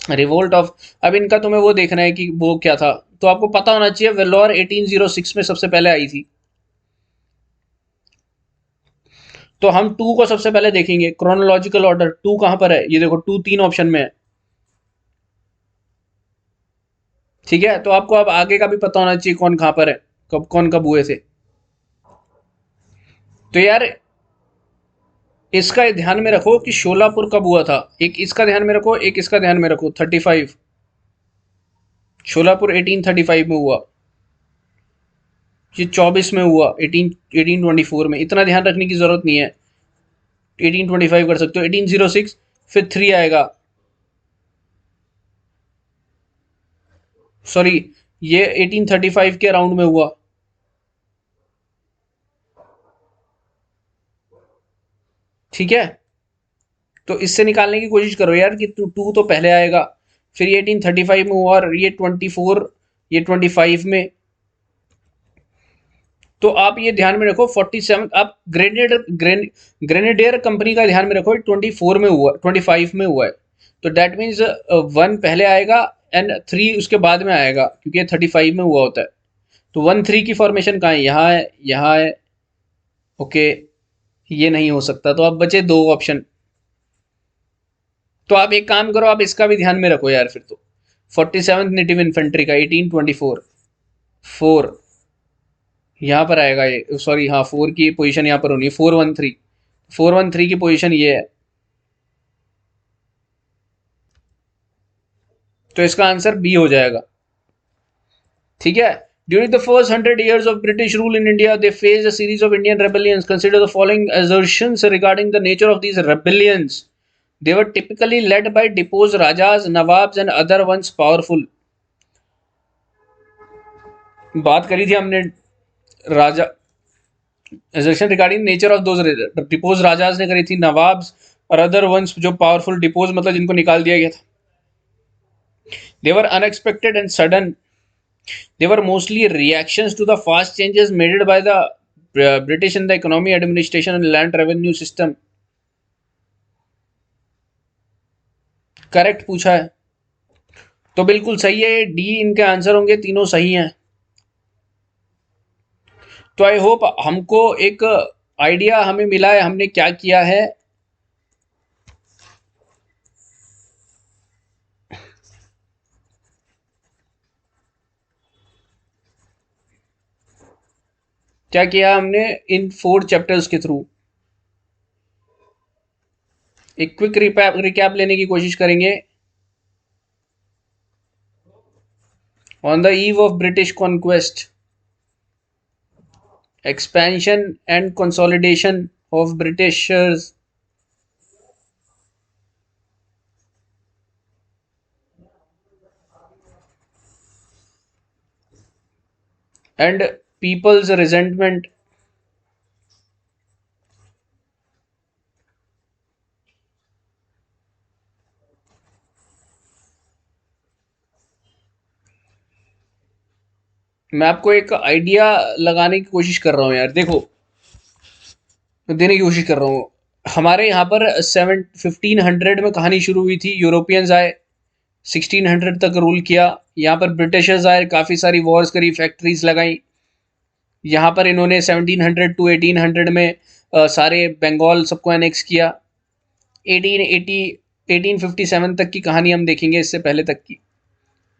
Revolt of, अब इनका तुम्हें वो देखना है कि वो क्या था, तो आपको पता होना चाहिए वेलोर 1806 में सबसे पहले आई थी, तो हम 2 को सबसे पहले देखेंगे। क्रोनोलॉजिकल ऑर्डर 2 कहां पर है, ये देखो 2 3 ऑप्शन में है, ठीक है। तो आपको अब आगे का भी पता होना चाहिए कौन कहां पर है, कब कौन कब हुए थे। तो यार इसका ध्यान में रखो कि शोलापुर कब हुआ था, एक इसका ध्यान में रखो, एक इसका ध्यान में रखो। 35 शोलापुर 1835 में हुआ, ये 24 में हुआ, 1824 में। इतना ध्यान रखने की जरूरत नहीं है, 1825 कर सकते हो। 1806 फिर 3 आएगा, सॉरी ये 1835 के अराउंड में हुआ, ठीक है। तो इससे निकालने की कोशिश करो यार कि 2 तो पहले आएगा, फिर ये 1835 में हुआ, और ये 24, ये 25 में। तो आप ये ध्यान में रखो 47, आप ग्रेनेडियर कंपनी का ध्यान में रखो, 24 में हुआ, 25 में हुआ है, तो दैट मीन्स 1 पहले आएगा एंड 3 उसके बाद में आएगा, क्योंकि ये 35 में हुआ होता है। तो 1-3 की फॉर्मेशन कहाँ है? यहाँ है, यहाँ है, ओके, ये नहीं हो सकता, तो अब बचे 2 ऑप्शन। तो आप एक काम करो, आप इसका भी ध्यान में रखो यार, फिर तो 47 नेटिव इन्फेंट्री का 1824 4 यहाँ पर आएगा ये, सॉरी हाँ 4 की पोजीशन यहाँ पर होनी है, 413, 413 की पोजीशन ये है, तो इसका आंसर बी हो जाएगा। ठीक है। During the first 100 years of British rule in India, they faced a series of Indian rebellions. Consider the following assertions regarding the nature of these rebellions. They were typically led by deposed Rajas, Nawabs, and other once powerful. बात करी थी हमने राजा, assertion regarding nature of those deposed Rajas ने करी थी, nawabs और other ones जो powerful depots मतलब जिनको निकाल दिया गया था. They were unexpected and sudden. They were mostly reactions to the fast changes made by the British in the economy, administration and land revenue system. Correct पूछा है तो बिल्कुल सही है, डी इनके आंसर होंगे, तीनों सही हैं. तो आई होप हमको एक आइडिया हमें मिला है हमने क्या किया है. क्या किया हमने इन 4 चैप्टर्स के थ्रू. एक क्विक रिकैप लेने की कोशिश करेंगे. On the eve of British conquest, expansion and consolidation of Britishers, and people's resentment. मैं आपको एक आइडिया लगाने की कोशिश कर रहा हूं यार, देखो देने की कोशिश कर रहा हूं. हमारे यहाँ पर 1500 में कहानी शुरू हुई थी, यूरोपियंस आए 1600 तक रूल किया. यहाँ पर ब्रिटिशर्स आए, काफ़ी सारी वॉर्स करी, फैक्ट्रीज लगाई. यहाँ पर इन्होंने 1700 टू 1800 में सारे बंगाल सबको एनेक्स किया. 1880 1857 तक की कहानी हम देखेंगे, इससे पहले तक की.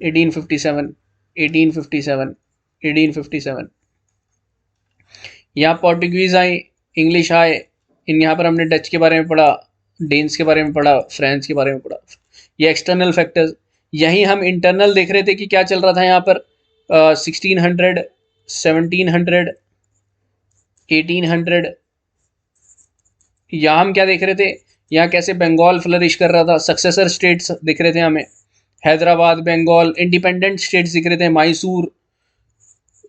1857 1857 1857 यहाँ पोर्टुगीज आए, इंग्लिश आए. यहाँ पर हमने डच के बारे में पढ़ा, डेन्स के बारे में पढ़ा, फ्रांस के बारे में पढ़ा. ये एक्सटर्नल फैक्टर्स. यहीं हम इंटरनल देख रहे थे कि क्या चल रहा था यहाँ पर. 1600 1700 1800 यहाँ हम क्या देख रहे थे, यहाँ कैसे बंगाल फ्लरिश कर रहा था. सक्सेसर स्टेट्स दिख रहे थे हमें, हैदराबाद, बंगाल. इंडिपेंडेंट स्टेट्स दिख रहे थे, मैसूर.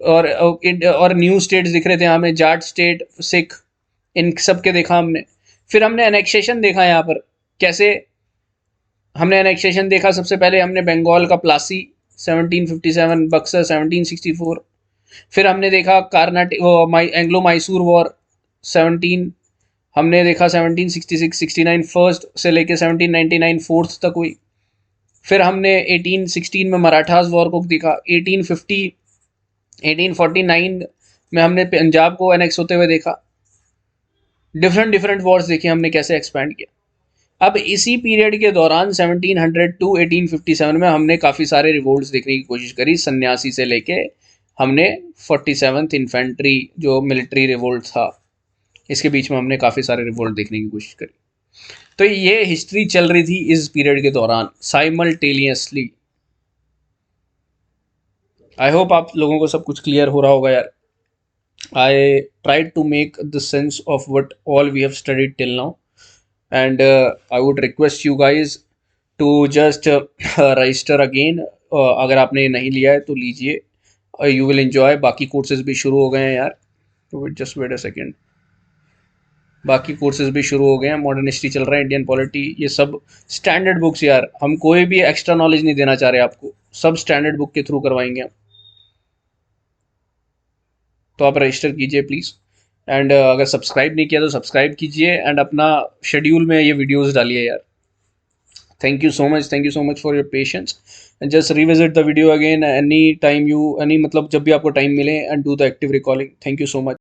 और न्यू स्टेट्स दिख रहे थे हमें, जाट स्टेट, सिख, इन सब के देखा हमने. फिर हमने एनेक्सेशन देखा. यहाँ पर कैसे हमने एनेक्सेशन देखा. सबसे पहले हमने बंगाल का प्लासी 1757, बक्सर 1764. फिर हमने देखा कार्नाटिक एंग्लो मैसूर वॉर 17. हमने देखा 1766 69 फर्स्ट से लेके 1799 फोर्थ तक हुई. फिर हमने 1816 में मराठास वॉर को देखा. 1849 में हमने पंजाब को एनेक्स होते हुए देखा. डिफरेंट वॉर्स देखे हमने कैसे एक्सपैंड किया. अब इसी पीरियड के दौरान 1700 टू 1857 में हमने काफ़ी सारे रिवोल्ट्स देखने की कोशिश करी, सन्यासी से लेके हमने 47th इन्फेंट्री जो मिलिट्री रिवोल्ट था, इसके बीच में हमने काफ़ी सारे रिवोल्ट देखने की कोशिश करी. तो ये हिस्ट्री चल रही थी इस पीरियड के दौरान साइमल्टेनियसली. आई होप आप लोगों को सब कुछ क्लियर हो रहा होगा यार. I tried to make the sense of what all we have studied till now, and I would request you guys to just register again. अगर आपने नहीं लिया है तो लीजिए, you will enjoy. बाकी कोर्सेज भी शुरू हो गए हैं यार, तो just wait a second. बाकी कोर्सेज भी शुरू हो गए हैं. मॉडर्न हिस्ट्री चल रहा है, इंडियन पॉलिटी, ये सब स्टैंडर्ड बुक्स यार. हम कोई भी एक्स्ट्रा नॉलेज नहीं देना चाह रहे आपको, सब स्टैंडर्ड बुक के थ्रू करवाएंगे हम. तो आप रजिस्टर कीजिए प्लीज़. एंड अगर सब्सक्राइब नहीं किया तो सब्सक्राइब कीजिए, एंड अपना शेड्यूल में ये वीडियोस डालिए यार. Thank you so much for your patience. And just revisit the video again any time you, any मतलब जब भी आपको टाइम मिले, and do the active recalling. Thank you so much.